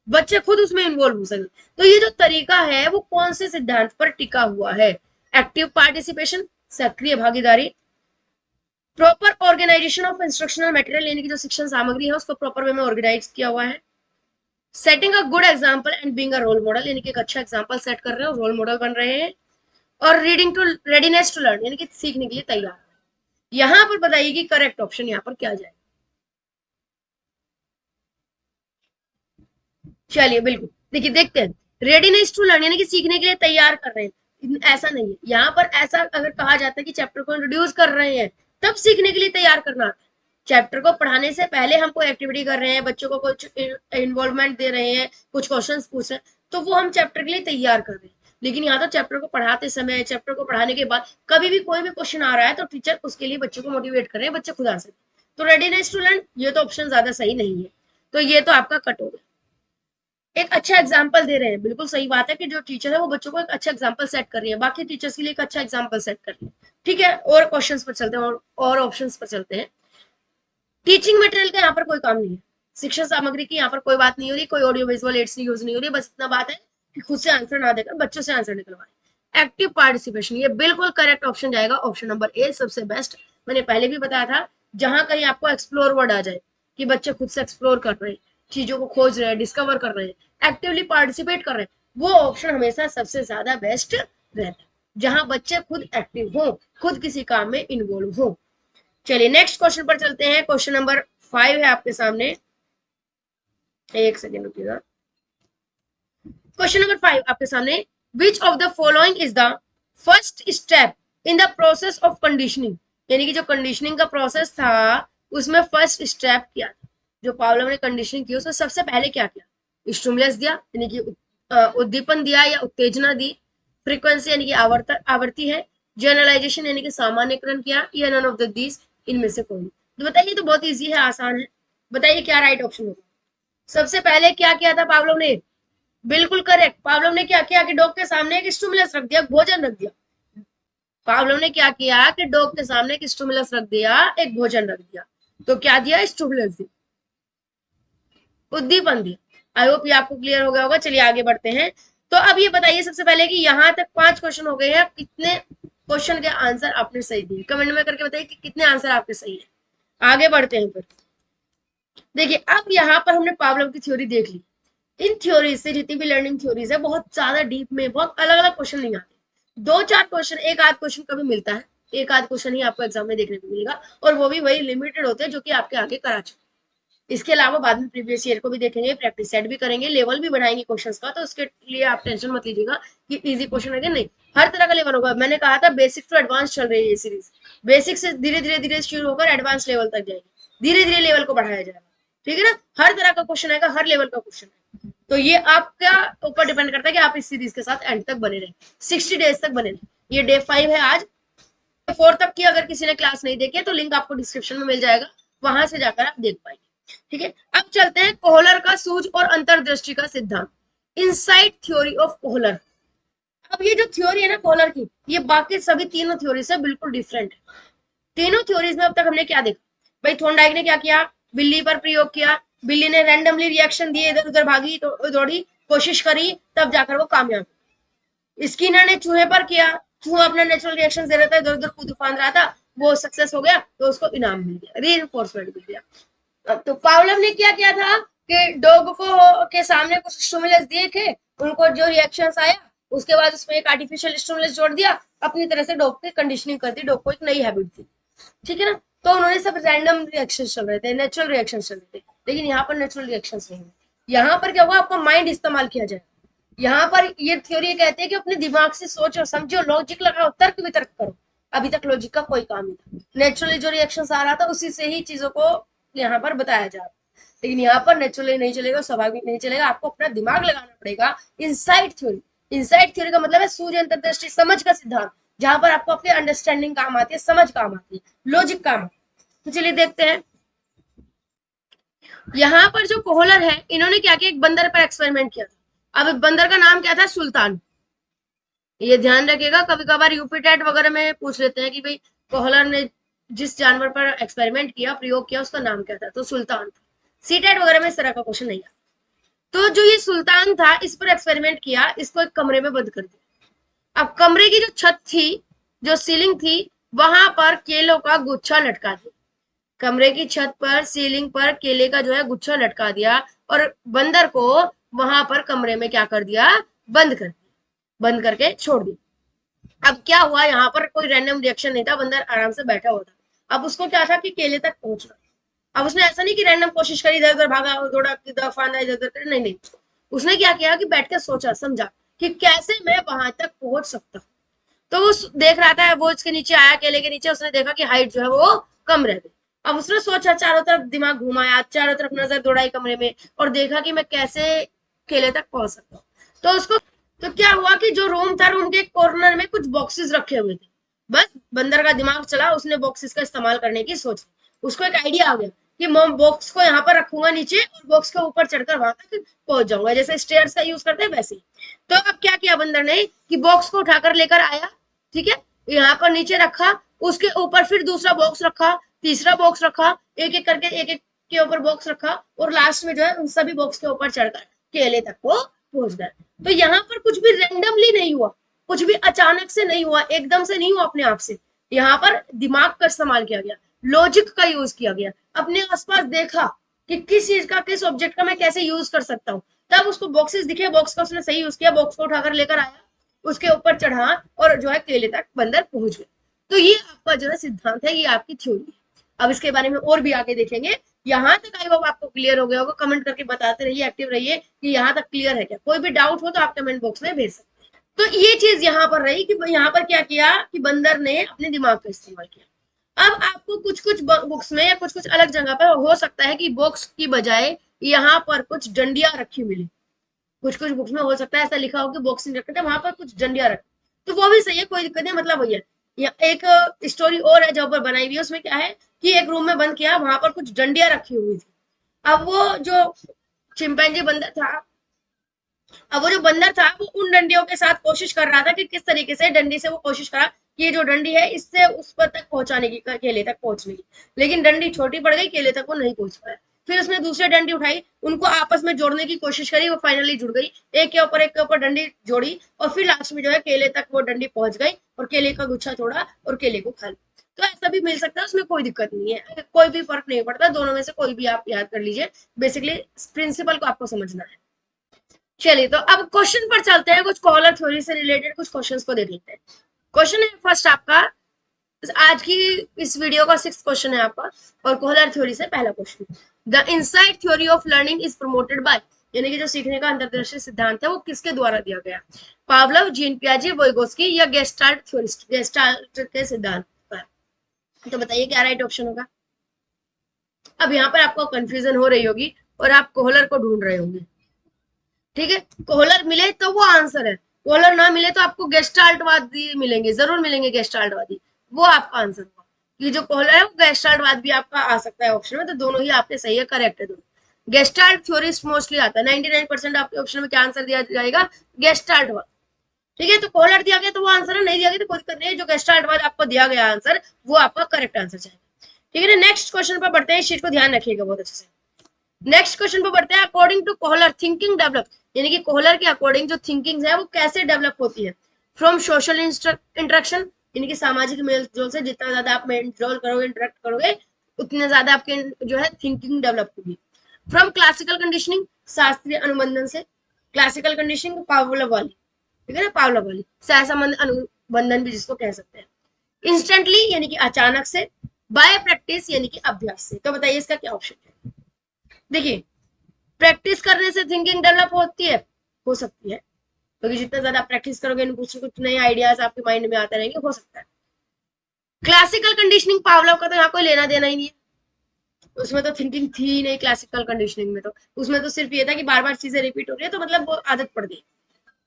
Speaker 1: बच्चे खुद उसमें इन्वॉल्व हो सके। तो ये जो तरीका है वो कौन से सिद्धांत पर टिका हुआ है? एक्टिव पार्टिसिपेशन, सक्रिय भागीदारी, proper organisation of instructional material, यानी कि जो शिक्षण सामग्री है उसको प्रॉपर वे में ऑर्गेनाइज किया हुआ है, setting a good example and being a role model, यानी कि एक अच्छा एग्जाम्पल सेट कर रहे हैं, रोल मॉडल बन रहे हैं, और reading to readiness to learn, यानी कि सीखने के लिए तैयार। यहां पर बताइए कि करेक्ट ऑप्शन यहां पर क्या जाए। चलिए बिल्कुल, देखिए देखते हैं। रेडीनेस टू लर्न यानी कि सीखने के लिए तैयार कर रहे हैं, ऐसा नहीं है यहाँ पर। ऐसा अगर कहा जाता है कि चैप्टर को इंट्रोड्यूस कर रहे हैं तब सीखने के लिए तैयार करना आता है। चैप्टर को पढ़ाने से पहले हम कोई एक्टिविटी कर रहे हैं, बच्चों को कुछ इन्वॉल्वमेंट दे रहे हैं, कुछ क्वेश्चंस पूछ रहे हैं, तो वो हम चैप्टर के लिए तैयार कर रहे हैं। लेकिन यहाँ तो चैप्टर को पढ़ाते समय, चैप्टर को पढ़ाने के बाद कभी भी कोई भी क्वेश्चन आ रहा है तो टीचर उसके लिए बच्चों को मोटिवेट कर रहे हैं, बच्चे खुद आ सकते। तो रेडीनेस टू लर्न ये तो ऑप्शन ज्यादा सही नहीं है, तो ये तो आपका कट हो गया। एक अच्छा एग्जाम्पल दे रहे हैं, बिल्कुल सही बात है कि जो टीचर है वो बच्चों को एक अच्छा एग्जाम्पल सेट कर रही है, बाकी टीचर्स के लिए एक अच्छा एग्जाम्पल सेट कर रही है। ठीक है, और क्वेश्चंस पर चलते हैं, और ऑप्शंस पर चलते हैं। टीचिंग मटेरियल का यहाँ पर कोई काम नहीं है, शिक्षण सामग्री की यहाँ पर कोई बात नहीं हो रही, कोई ऑडियो विजुअल एड्स की यूज नहीं हो रही, बस इतना बात है कि खुद से आंसर ना देकर बच्चों से आंसर निकलवाए। एक्टिव पार्टिसिपेशन, ये बिल्कुल करेक्ट ऑप्शन जाएगा, ऑप्शन नंबर ए सबसे बेस्ट। मैंने पहले भी बताया था, जहां कहीं आपको एक्सप्लोर वर्ड आ जाए कि बच्चे खुद से एक्सप्लोर कर रहे हैं, चीजों को खोज रहे हैं, डिस्कवर कर रहे हैं, एक्टिवली पार्टिसिपेट कर रहे हैं, वो ऑप्शन हमेशा सबसे ज्यादा बेस्ट रहता है, जहां बच्चे खुद एक्टिव हो, खुद किसी काम में इन्वॉल्व हो। चलिए नेक्स्ट क्वेश्चन पर चलते हैं। क्वेश्चन नंबर 5 है आपके सामने, एक सेकेंड रुकिएगा। क्वेश्चन नंबर 5 आपके सामने, which of the following is the first step in the process of conditioning, यानी कि जो कंडीशनिंग का प्रोसेस था उसमें फर्स्ट स्टेप क्या था? जो पावलोव ने कंडीशनिंग की उसमें सबसे पहले क्या किया? स्टिमुलस दिया, यानी कि उद्दीपन दिया या उत्तेजना दी, फ्रीक्वेंसी यानी कि आवर्ती है, जनरलाइजेशन यानी कि सामान्यकरण किया, या नन ऑफ द दीज, इनमें से कोई। तो बताइए, तो बहुत इजी है, आसान है, बताइए क्या राइट ऑप्शन होगा? सबसे पहले क्या किया था पावलोव ने? बिल्कुल करेक्ट, पावलोव ने क्या किया कि डॉग के सामने एक स्टिमुलस रख दिया, भोजन रख दिया। पावलोव ने क्या किया कि डॉग के सामने एक स्टिमुलस रख दिया, एक भोजन रख दिया। तो क्या दिया? स्टिमुलस दिया, उद्दीपन दिया। आई होप ये आपको क्लियर हो गया होगा। चलिए आगे बढ़ते हैं। तो अब ये बताइए सबसे पहले कि यहाँ तक 5 क्वेश्चन हो गए हैं, कितने क्वेश्चन के आंसर आपने सही दिए? कमेंट में करके बताइए कि कितने आंसर आपके सही है। आगे बढ़ते हैं फिर। देखिए अब यहाँ पर हमने पावलोव की थ्योरी देख ली। इन थ्योरी से जितनी भी लर्निंग थ्योरीज है, बहुत ज्यादा डीप में बहुत अलग अलग क्वेश्चन नहीं आते, 2-4 क्वेश्चन, एक आध क्वेश्चन कभी मिलता है, एक आध क्वेश्चन ही आपको एग्जाम में देखने को मिलेगा, और वो भी वही लिमिटेड होते हैं जो कि आपके आगे करा चुके। इसके अलावा बाद में प्रीवियस ईयर को भी देखेंगे, प्रैक्टिस सेट भी करेंगे, लेवल भी बढ़ाएंगे क्वेश्चंस का, तो उसके लिए आप टेंशन मत लीजिएगा कि इजी क्वेश्चन है कि नहीं, हर तरह का लेवल होगा। मैंने कहा था बेसिक टू एडवांस चल रही है ये सीरीज, बेसिक से धीरे धीरे धीरे शुरू होकर एडवांस लेवल तक जाएगी, धीरे धीरे लेवल को बढ़ाया जाएगा। ठीक है ना, हर तरह का क्वेश्चन आएगा, हर लेवल का क्वेश्चन है, तो ये आपका ऊपर डिपेंड करता है कि आप इस सीरीज के साथ एंड तक बने रहे, 60 डेज तक बने रहे। ये डे 5 है आज, 4 तक की अगर किसी ने क्लास नहीं देखी है तो लिंक आपको डिस्क्रिप्शन में मिल जाएगा, वहां से जाकर आप देख पाएंगे। ठीक है, अब चलते हैं कोहलर का सूझ और अंतर्दृष्टि का सिद्धांत, इनसाइट थ्योरी ऑफ कोहलर। अब ये जो थ्योरी है ना कोहलर की, ये बाकी सभी तीनों थ्योरी से बिल्कुल डिफरेंट है। तीनों थ्योरीज में अब तक हमने क्या देखा भाई? थॉर्नडाइक ने क्या किया? बिल्ली पर प्रयोग किया, बिल्ली ने रैंडमली रिएक्शन दिए, इधर उधर भागी, तो दौड़ी, कोशिश करी, तब जाकर वो कामयाब। स्किनर ने चूहे पर किया, चूहा अपना नेचुरल रिएक्शन दे रहा था, इधर उधर कूद फांद रहा था, वो सक्सेस हो गया, तो उसको इनाम मिल गया, रीइंफोर्समेंट मिल गया। तो पावलोव ने क्या किया था कि डॉग को के सामने कुछ स्टिमुलस दिए थे, उनको जो रिएक्शंस आया, उसके बाद उसमें एक आर्टिफिशियल स्टिमुलस जोड़ दिया, अपनी तरह से डॉग की कंडीशनिंग कर दी, डॉग को एक नई हैबिट दी, ठीक है ना। तो उन्होंने सब रैंडम रिएक्शन चल रहे थे, नेचुरल रिएक्शन चल रहे थे, लेकिन यहाँ पर नेचुरल रिएक्शन नहीं है। यहाँ पर क्या हुआ, आपका माइंड इस्तेमाल किया जाए। यहाँ पर ये थ्योरी कहते हैं कि अपने दिमाग से सोचो, समझो, लॉजिक लगाओ, तर्क वितर्क करो। अभी तक लॉजिक का कोई काम नहीं था, नेचुरली जो रिएक्शन आ रहा था उसी से ही चीजों को यहाँ पर बताया जा रहा है। लेकिन यहाँ पर नेचुरली नहीं चलेगा, स्वाभाविक नहीं चलेगा, आपको अपना दिमाग लगाना पड़ेगा। इनसाइट थ्योरी, इनसाइट थ्योरी का मतलब है सूर्य अंतर्दृष्टि, समझ का सिद्धांत, जहां पर आपको अपनी अंडरस्टैंडिंग काम आती है, समझ काम आती है, लॉजिक काम आती है। तो चलिए देखते हैं। यहाँ पर जो कोहलर है, इन्होंने क्या किया, एक बंदर पर एक्सपेरिमेंट किया था। अब बंदर का नाम क्या था, सुल्तान। ये ध्यान रखिएगा, कभी कभार यूपी टेट वगैरह में पूछ लेते हैं कि भाई कोहलर ने जिस जानवर पर एक्सपेरिमेंट किया, प्रयोग किया, उसका नाम क्या था, तो सुल्तान था। सी टेट वगैरह में इस तरह का क्वेश्चन नहीं है। तो जो ये सुल्तान था, इस पर एक्सपेरिमेंट किया, इसको एक कमरे में बंद कर दिया। अब कमरे की जो छत थी, जो सीलिंग थी, वहां पर केलों का गुच्छा लटका दिया। कमरे की छत पर, सीलिंग पर केले का जो है गुच्छा लटका दिया, और बंदर को वहां पर कमरे में क्या कर दिया, बंद कर दिया, बंद करके छोड़ दिया। अब क्या हुआ, यहाँ पर कोई रैंडम रिएक्शन नहीं था, बंदर आराम से बैठा हुआ था। अब उसको क्या था कि केले तक पहुंचना। अब उसने ऐसा नहीं कि रैंडम कोशिश करी, इधर उधर भागा, दौड़ा, फांदा, इधर उधर, नहीं नहीं, उसने क्या किया कि बैठ के सोचा समझा कि कैसे मैं वहां तक पहुंच सकता हूँ। तो वो देख रहा था, वो इसके नीचे आया, केले के नीचे, उसने देखा कि हाइट जो है वो कम रह गई। अब उसने सोचा, चारों तरफ दिमाग घुमाया, चारों तरफ नजर दौड़ाई कमरे में, और देखा कि मैं कैसे केले तक पहुंच सकता हूँ। तो उसको, तो क्या हुआ कि जो रूम था, रूम के कॉर्नर में कुछ बॉक्सेस रखे हुए थे। बस बंदर का दिमाग चला, उसने बॉक्सेस का इस्तेमाल करने की सोची। उसको एक आइडिया आ गया कि मैं बॉक्स को यहाँ पर रखूंगा नीचे, और बॉक्स के ऊपर चढ़कर वहां तक पहुंच जाऊंगा, जैसे स्टेयर्स का यूज करते हैं वैसे ही। तो अब क्या किया बंदर ने कि बॉक्स को उठाकर लेकर आया, ठीक है, यहाँ पर नीचे रखा, उसके ऊपर फिर दूसरा बॉक्स रखा, तीसरा बॉक्स रखा, एक एक करके एक एक के ऊपर बॉक्स रखा, और लास्ट में जो है उन सभी बॉक्स के ऊपर चढ़कर केले तक वो पहुंच गए। तो यहाँ पर कुछ भी रैंडमली नहीं हुआ, कुछ भी अचानक से नहीं हुआ, एकदम से नहीं हुआ अपने आप से। यहाँ पर दिमाग का इस्तेमाल किया गया, लॉजिक का यूज किया गया, अपने आसपास देखा कि किस चीज का, किस ऑब्जेक्ट का मैं कैसे यूज कर सकता हूँ। तब उसको बॉक्सेस दिखे, बॉक्स का उसने सही यूज किया, बॉक्स को उठाकर लेकर आया, उसके ऊपर चढ़ा, और जो है केले तक बंदर पहुंच गए। तो ये आपका जो है सिद्धांत है, ये आपकी थ्योरी है। अब इसके बारे में और भी आगे देखेंगे। यहाँ तक आई होप आपको क्लियर हो गया होगा। कमेंट करके बताते रहिए, एक्टिव रहिए कि यहाँ तक क्लियर है क्या। कोई भी डाउट हो तो आप कमेंट बॉक्स में भेज सकते हैं। तो ये चीज यहाँ पर रही कि यहाँ पर क्या किया कि बंदर ने अपने दिमाग का इस्तेमाल किया। अब आपको कुछ कुछ बुक्स में या कुछ कुछ अलग जगह पर हो सकता है कि बॉक्स की बजाय यहाँ पर कुछ डंडियां रखी मिली। कुछ कुछ बुक्स में हो सकता है ऐसा लिखा हो कि बॉक्सिंग रखते थे, वहां पर कुछ डंडियां रखी, तो वो भी सही है, कोई दिक्कत नहीं, मतलब वही है। या एक स्टोरी और है जो पर बनाई हुई है, उसमें क्या है कि एक रूम में बंद किया, वहां पर कुछ डंडियां रखी हुई थी। अब वो जो चिंपैंजी बंदर था, अब वो जो बंदर था, वो उन डंडियों के साथ कोशिश कर रहा था कि किस तरीके से डंडी से वो कोशिश करा कि ये जो डंडी है इससे उस पर तक पहुंचाने की, केले तक पहुंचने की। लेकिन डंडी छोटी पड़ गई, केले तक वो नहीं पहुंच पाया। फिर उसने दूसरी डंडी उठाई, उनको आपस में जोड़ने की कोशिश करी, वो फाइनली जुड़ गई, एक के ऊपर डंडी जोड़ी, और फिर लास्ट में जो है केले तक वो डंडी पहुंच गई, और केले का गुच्छा छोड़ा और केले को खा लिया। तो ऐसा भी मिल सकता है, उसमें कोई दिक्कत नहीं है, कोई भी फर्क नहीं पड़ता, दोनों में से कोई भी आप याद कर लीजिए। बेसिकली प्रिंसिपल को आपको समझना है। चलिए, तो अब क्वेश्चन पर चलते हैं। कुछ कॉलर थ्योरी से रिलेटेड कुछ क्वेश्चंस को देख लेते हैं। क्वेश्चन है फर्स्ट आपका, आज की इस वीडियो का 6th क्वेश्चन है आपका, और कोहलर थ्योरी से पहला question. The insight theory of learning is promoted by, यानी कि जो सीखने का अंतर्दृष्टि सिद्धांत है वो किसके द्वारा दिया गया, पावलोव, जीन पियाजे, वोइगोस्की, या गेस्टाल्ट थ्योरिस्ट, गेस्टाल्ट के सिद्धांत पर। तो बताइए क्या राइट ऑप्शन होगा। अब यहाँ पर आपको कंफ्यूजन हो रही होगी और आप कोहलर को ढूंढ रहे होंगे, ठीक है। कोहलर मिले तो वो आंसर है, कोहलर ना मिले तो आपको गेस्टाल्टवादी मिलेंगे, जरूर मिलेंगे गेस्टाल्टवादी, वो आपका आंसर होगा। ये जो कोहलर है वो गेस्टाल्टवाद भी आपका आ सकता है ऑप्शन में, तो दोनों ही आपके सही है, करेक्ट है दोनों। गेस्टाल्ट थ्योरिस्ट मोस्टली आता है, 99% आपके ऑप्शन में क्या आंसर दिया जाएगा, गेस्टाल्टवाद, ठीक है। तो कोहलर दिया गया तो वो आंसर है, नहीं दिया गया तो कोई दिक्कत नहीं है, जो गेस्टाल्टवाद आपको दिया गया आंसर वो आपका करेक्ट आंसर जाएगा, ठीक है ना। नेक्स्ट क्वेश्चन पर बढ़ते हैं, इस चीज को ध्यान रखिएगा बहुत अच्छे से। नेक्स्ट क्वेश्चन पर बढ़ते हैं। According to Kohler thinking develop, यानी कि कोहलर के अकॉर्डिंग जो थिंकिंग है वो कैसे डेवलप होती है, फ्रॉम सोशल इंटरेक्शन, यानी कि सामाजिक मेल जोल से, जितना ज्यादा आप मेल जोल करोगे, इंटरेक्ट करोगे, उतने ज्यादा आपके जो है थिंकिंग डेवलप होगी। फ्रॉम क्लासिकल कंडीशनिंग, शास्त्रीय अनुबंधन से, क्लासिकल कंडीशनिंग पावलोव वाली, ठीक है ना, पावलोव वाली सहसंबंध अनुबंधन भी जिसको कह सकते हैं। इंस्टेंटली यानी कि अचानक से, बाय प्रैक्टिस यानी कि अभ्यास से। तो बताइए इसका क्या ऑप्शन है। देखिए प्रैक्टिस करने से थिंकिंग डेवलप होती है, हो सकती है, क्योंकि जितना ज्यादा प्रैक्टिस करोगे कुछ कुछ नए आइडियाज आपके माइंड में आते रहेंगे, हो सकता है। क्लासिकल कंडीशनिंग पावलोव का तो यहाँ कोई लेना देना ही नहीं है, उसमें तो थिंकिंग थी ही नहीं क्लासिकल कंडीशनिंग में, तो उसमें तो सिर्फ ये था कि बार बार चीजें रिपीट हो रही है तो मतलब वो आदत पड़ गई।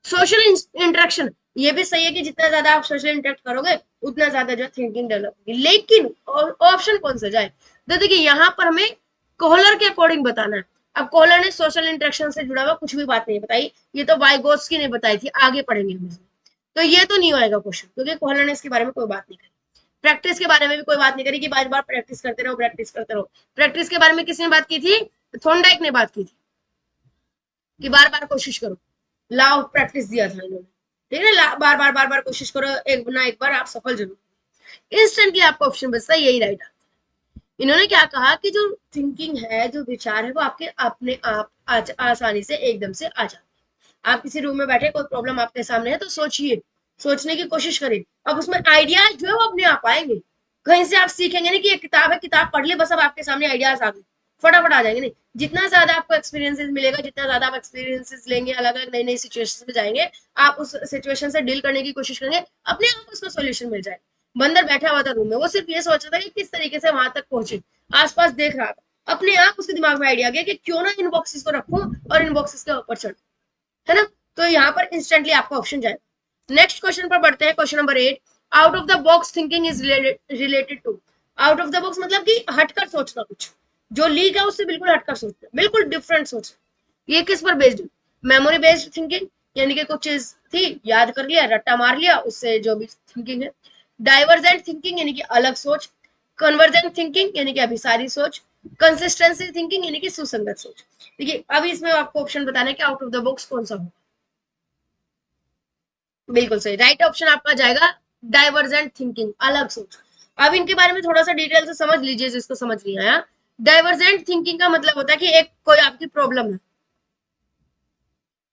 Speaker 1: सोशल इंटरेक्शन, ये भी सही है कि जितना ज्यादा आप सोशल इंटरेक्ट करोगे उतना ज्यादा जो थिंकिंग डेवलप होगी, लेकिन ऑप्शन कौन सा जाए। तो देखिए यहाँ पर हमें कोहलर के अकॉर्डिंग बताना है। अब कोहलर ने सोशल इंटरेक्शन से जुड़ा हुआ कुछ भी बात नहीं बताई, ये तो वाइगोत्स्की ने बताई थी, आगे पढ़ेंगे हम इसमें, तो ये तो नहीं आएगा क्वेश्चन, क्योंकि कोहलर ने इसके बारे में कोई बात नहीं करी। प्रैक्टिस के बारे में भी कोई बात नहीं करी कि बार बार प्रैक्टिस करते रहो, प्रैक्टिस करते रहो। प्रैक्टिस के बारे में किसने बात की थी, थॉर्नडाइक ने बात की थी कि बार बार कोशिश करो, लॉ ऑफ प्रैक्टिस दिया था इन्होंने, ठीक है ना, बार बार कोशिश करो, एक ना एक बार आप सफल जरूर। इंस्टेंटली आपका ऑप्शन बचता है, यही राइट आंसर। इन्होंने क्या कहा कि जो थिंकिंग है, जो विचार है, वो आपके अपने आप आसानी से एकदम से आ जाते हैं। आप किसी रूम में बैठे, कोई प्रॉब्लम आपके सामने है, तो सोचिए, सोचने की कोशिश करें, अब उसमें आइडियाज जो है वो अपने आप आएंगे। कहीं से आप सीखेंगे नहीं कि एक किताब है, किताब पढ़ ले बस, अब आपके सामने आइडियाज आ गए, फटाफट आ जाएंगे, नहीं। जितना ज्यादा आपको एक्सपीरियंसेस मिलेगा, जितना ज्यादा आप एक्सपीरियंसेस लेंगे, अलग अलग नई नई सिचुएशन में जाएंगे, आप उस सिचुएशन से डील करने की कोशिश करेंगे, अपने आप उसका सोल्यूशन मिल जाए। बंदर बैठा हुआ था रूम में, वो सिर्फ ये सोच रहा था कि किस तरीके से वहां तक पहुंचे, आसपास देख रहा था, अपने आप उसके दिमाग में आइडिया गया कि क्यों ना इन बॉक्सेस को रखूं और इन बॉक्सेस के ऊपर चढ़, है ना। तो यहाँ पर इंस्टेंटली आपका ऑप्शन जाएगा। नेक्स्ट क्वेश्चन पर बढ़ते हैं, question number 8। Out of the box thinking is related to, out of the box मतलब कि हटकर सोचना, कुछ जो लीक है उससे बिल्कुल हटकर सोचना, बिल्कुल डिफरेंट सोचना। ये किस पर बेस्ड है, मेमोरी बेस्ड थिंकिंग, यानी कि कुछ चीज थी याद कर लिया, रट्टा मार लिया, उससे जो भी थिंकिंग है। डाइवर्जेंट थिंकिंग यानी कि अलग सोच। कन्वर्जेंट थिंकिंग यानी कि अभिसारी सोच। कंसिस्टेंसी थिंकिंग यानी कि सुसंगत सोच। देखिए अभी इसमें आपको ऑप्शन बताना है कि आउट ऑफ द बॉक्स कौन सा होगा। बिल्कुल सही, राइट ऑप्शन आपका जाएगा डाइवर्जेंट थिंकिंग, अलग सोच। अब इनके बारे में थोड़ा सा डिटेल से समझ लीजिए जिसको समझ नहीं आया। डाइवर्जेंट थिंकिंग का मतलब होता है कि एक कोई आपकी प्रॉब्लम है,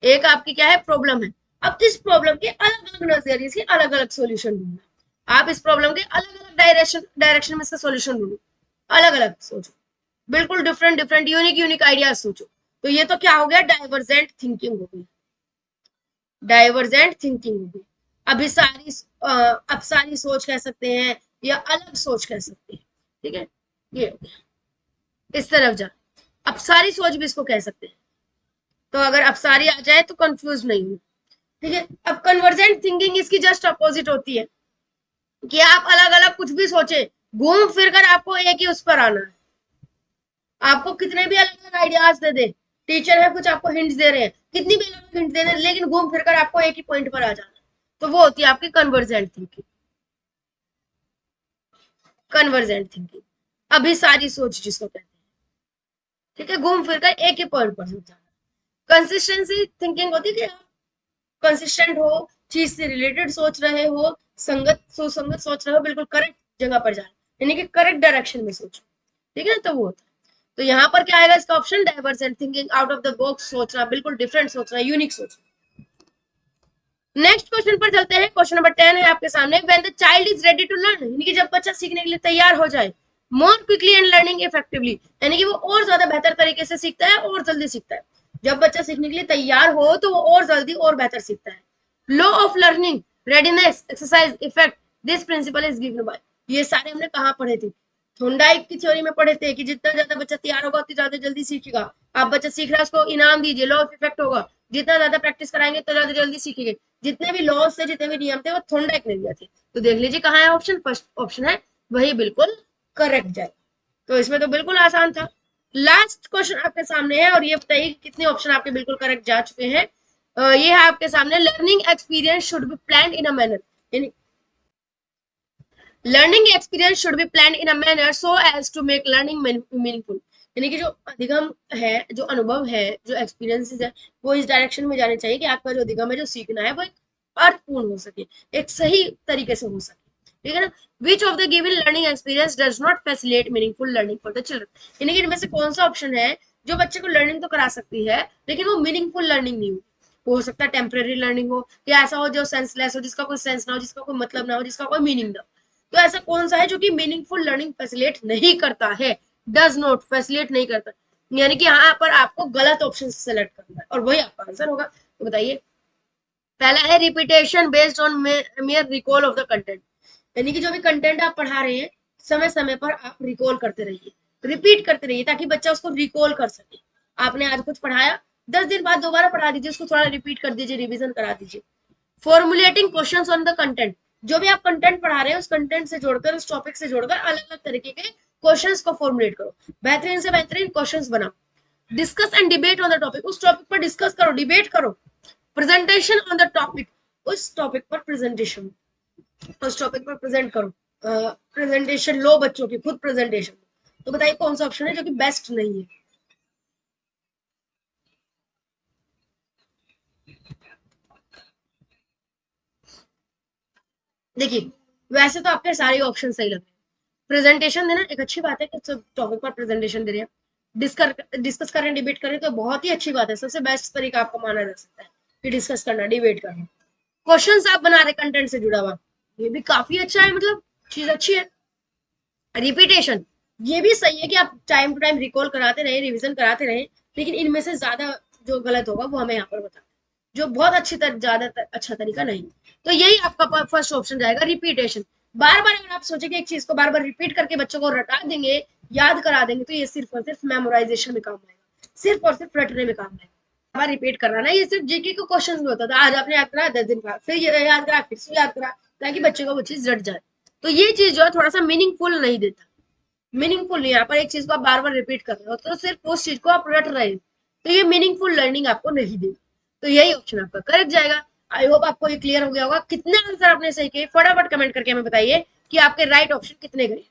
Speaker 1: एक आपकी क्या है प्रॉब्लम है, अब इस प्रॉब्लम के अलग अलग नजरिए से अलग अलग सोल्यूशन ढूंढना। आप इस प्रॉब्लम के अलग अलग डायरेक्शन में इसका सोल्यूशन ढूंढो, अलग अलग सोचो, बिल्कुल different different unique unique ideas सोचो। तो ये तो क्या हो गया, डाइवर्जेंट थिंकिंग हो गई, डाइवर्जेंट थिंकिंग हो गई। अपसारी सोच कह सकते हैं या अलग सोच कह सकते हैं, ठीक है। ये इस तरफ जा, अपसारी सोच भी इसको कह सकते हैं। तो अगर अपसारी आ जाए तो कंफ्यूज नहीं हो, ठीक है। अब कन्वर्जेंट थिंकिंग इसकी जस्ट अपोजिट होती है कि आप अलग अलग कुछ भी सोचे, घूम फिर कर आपको एक ही उस पर आना है। आपको कितने भी अलग अलग आइडियाज दे दे, टीचर है कुछ आपको हिंट्स दे रहे हैं, कितनी भी अलग हिंट दे दे, लेकिन घूम फिर कर आपको एक ही पॉइंट पर आ जाना, तो वो होती है आपकी कन्वर्जेंट थिंकिंग। कन्वर्जेंट थिंकिंग अभिसारी सोच जिसको कहते हैं, ठीक है, घूम फिर कर एक ही पॉइंट पर जाना। कंसिस्टेंसी थिंकिंग होती है कि आप कंसिस्टेंट हो, चीज से रिलेटेड सोच रहे हो, संगत सुसंगत सोच रहे हो, बिल्कुल करेक्ट जगह पर जा रहे हो, यानी कि करेक्ट डायरेक्शन में सोचो, ठीक है ना, तो वो होता है। तो यहाँ पर क्या आएगा इसका option, divergent thinking, out of the box सोचना, बिल्कुल डिफरेंट सोचना, यूनिक सोचना। नेक्स्ट क्वेश्चन पर चलते हैं, क्वेश्चन नंबर 10 है आपके सामने। When the child is ready to learn, यानी कि जब बच्चा सीखने के लिए तैयार हो जाए, more quickly and learning effectively, यानी कि वो और ज्यादा बेहतर तरीके से सीखता है और जल्दी सीखता है। जब बच्चा सीखने के लिए तैयार हो तो वो और जल्दी और बेहतर सीखता है। Law of learning, readiness, exercise, effect, this principle is given by, ये सारे हमने कहाँ पढ़े थे, थॉर्नडाइक की थ्योरी में पढ़े थे कि जितना ज्यादा बच्चा तैयार होगा उतनी ज्यादा जल्दी सीखेगा। आप बच्चा सीख रहा है उसको इनाम दीजिए, लॉ ऑफ इफेक्ट होगा, जितना ज्यादा प्रैक्टिस कराएंगे तो ज्यादा जल्दी सीखेंगे। जितने भी लॉज थे, जितने भी नियम थे, वो थॉर्नडाइक ने दिया थे। तो देख लीजिए कहाँ है ऑप्शन, फर्स्ट ऑप्शन है, वही बिल्कुल करेक्ट जाए। तो इसमें तो बिल्कुल आसान था। लास्ट क्वेश्चन आपके सामने है और ये बताइए कितने ऑप्शन आपके बिल्कुल करेक्ट जा चुके हैं। ये है आपके सामने, learning experience should be planned in a manner, यानी learning experience should be planned in a manner so as to make learning meaningful, यानी कि जो अधिगम है, जो अनुभव है, जो एक्सपीरियंसेस है, वो इस डायरेक्शन में जाने चाहिए कि आपका जो अधिगम है, जो सीखना है, वो एक अर्थपूर्ण हो सके, एक सही तरीके से हो सके, ठीक है ना। Which of the given learning experience does not facilitate meaningful learning for the children, यानी कि इनमें से कौन सा ऑप्शन है जो बच्चे को लर्निंग तो करा सकती है लेकिन वो मीनिंगफुल लर्निंग नहीं होगी। हो सकता है टेम्परेरी लर्निंग हो या ऐसा हो जो सेंसलेस हो, जिसका कोई सेंस ना हो, जिसका कोई मतलब ना हो, जिसका कोई मीनिंग ना हो। तो ऐसा कौन सा है जो कि मीनिंगफुल लर्निंग फैसिलिटेट नहीं करता है, डज नॉट फैसिलिटेट नहीं करता, यानी कि यहाँ पर आपको गलत ऑप्शन सेलेक्ट करना है और वही आपका आंसर होगा। तो बताइए, पहला है repetition based on mayor recall of the content, यानी कि जो भी कंटेंट आप पढ़ा रहे हैं समय समय पर आप रिकॉल करते रहिए, रिपीट करते रहिए ताकि बच्चा उसको रिकॉल कर सके। आपने आज कुछ पढ़ाया, 10 दिन बाद दोबारा पढ़ा दीजिए, उसको थोड़ा रिपीट कर दीजिए, रिवीजन करा दीजिए। Formulating questions on the content, जो भी आप कंटेंट पढ़ा रहे हैं उस कंटेंट से जोड़कर, उस टॉपिक से जोड़कर अलग अलग तरीके के क्वेश्चंस को फॉर्मुलेट करो, बेहतरीन से बेहतरीन क्वेश्चंस बनाओ। Discuss and debate on the topic, उस टॉपिक पर डिस्कस करो, डिबेट करो। प्रेजेंटेशन ऑन द टॉपिक, उस टॉपिक पर प्रेजेंटेशन, उस टॉपिक पर प्रेजेंट करो, प्रेजेंटेशन लो बच्चों की, खुद प्रेजेंटेशन। तो बताइए कौन सा ऑप्शन है जो कि बेस्ट नहीं है। देखिए, वैसे तो आपके सारे ऑप्शन सही लग रहे हैं। प्रेजेंटेशन देना एक अच्छी बात है कि सब टॉपिक पर प्रेजेंटेशन दे रहे हैं, डिस्कस करें, डिबेट करें, तो बहुत ही अच्छी बात है। सबसे बेस्ट तरीका आपको माना जा सकता है कि डिस्कस करना, डिबेट करना। क्वेश्चंस आप बना रहे कंटेंट से जुड़ा हुआ, ये भी काफी अच्छा है, मतलब चीज अच्छी है। रिपीटेशन, ये भी सही है कि आप टाइम टू टाइम रिकॉल कराते रहे, रिवीजन कराते रहे, लेकिन इनमें से ज्यादा जो गलत होगा वो हमें यहाँ पर बता, जो बहुत अच्छी ज्यादा अच्छा तरीका नहीं। तो यही आपका फर्स्ट ऑप्शन जाएगा, रिपीटेशन। बार बार अगर आप सोचे कि एक चीज को बार बार रिपीट करके बच्चों को रटा देंगे, याद करा देंगे, तो ये सिर्फ और सिर्फ मेमोराइजेशन में काम आएगा, सिर्फ और सिर्फ रटने में काम आएगा। बार रिपीट करना ना, ये सिर्फ जीके को क्वेश्चन में होता था, आज आपने याद करा, 10 दिन बाद फिर ये याद करा, फिर से याद करा, ताकि बच्चे को वो चीज रट जाए। तो ये चीज जो है थोड़ा सा मीनिंगफुल नहीं देता, मीनिंगफुल नहीं। यहाँ पर एक चीज को आप बार बार रिपीट कर रहे हो तो सिर्फ उस चीज को आप रट रहे हो, तो ये मीनिंगफुल लर्निंग आपको नहीं देगा। तो यही ऑप्शन आपका करेक्ट जाएगा। आई होप आपको ये क्लियर हो गया होगा। कितने आंसर आपने सही किए फटाफट कमेंट करके हमें बताइए कि आपके राइट ऑप्शन कितने गए।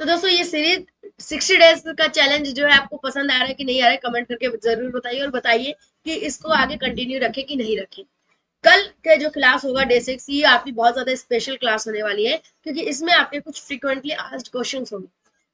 Speaker 1: तो दोस्तों ये सीरीज 60 डेज का चैलेंज जो है आपको पसंद आ रहा है कि नहीं आ रहा है, कमेंट करके जरूर बताइए, और बताइए कि इसको आगे कंटिन्यू रखे कि नहीं रखे। कल के जो क्लास होगा डे 6, ये आपकी बहुत ज्यादा स्पेशल क्लास होने वाली है, क्योंकि इसमें आपके कुछ फ्रीक्वेंटली आस्क्ड क्वेश्चंस होंगे।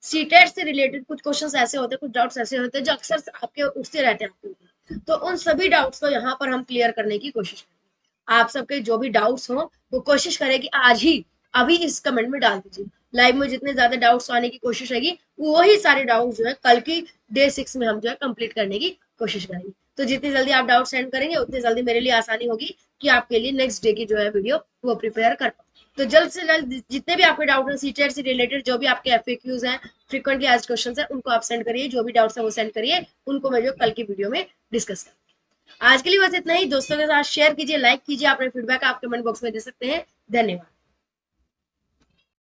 Speaker 1: सीटेट से रिलेटेड कुछ क्वेश्चंस ऐसे होते हैं, कुछ डाउट्स ऐसे होते हैं जो अक्सर आपके उठते रहते हैं आपके ऊपर। तो उन सभी डाउट्स को यहाँ पर हम क्लियर करने की कोशिश करेंगे। आप सबके जो भी डाउट्स हो वो कोशिश करें कि आज ही अभी इस कमेंट में डाल दीजिए। लाइव में जितने ज्यादा डाउट्स आने की कोशिश रहेगी, वही सारे डाउट्स जो है कल की डे 6 में हम जो है कंप्लीट करने की कोशिश करेंगे। तो जितनी जल्दी आप डाउट सेंड करेंगे उतनी जल्दी मेरे लिए आसानी होगी कि आपके लिए नेक्स्ट डे की जो है वीडियो वो प्रिपेयर कर पाऊँ। तो जल्द से जल्द जितने भी आपके डाउट हैं सीटेट से रिलेटेड, जो भी आपके एफएक्यूज हैं, फ्रीक्वेंटली आस्क्ड क्वेश्चंस हैं, उनको आप सेंड करिए। जो भी डाउट्स है वो सेंड करिए, उनको मैं जो कल की वीडियो में डिस्कस करूंगी। आज के लिए बस इतना ही। दोस्तों के साथ शेयर कीजिए, लाइक कीजिए, अपने फीडबैक आप कमेंट बॉक्स में दे सकते हैं। धन्यवाद।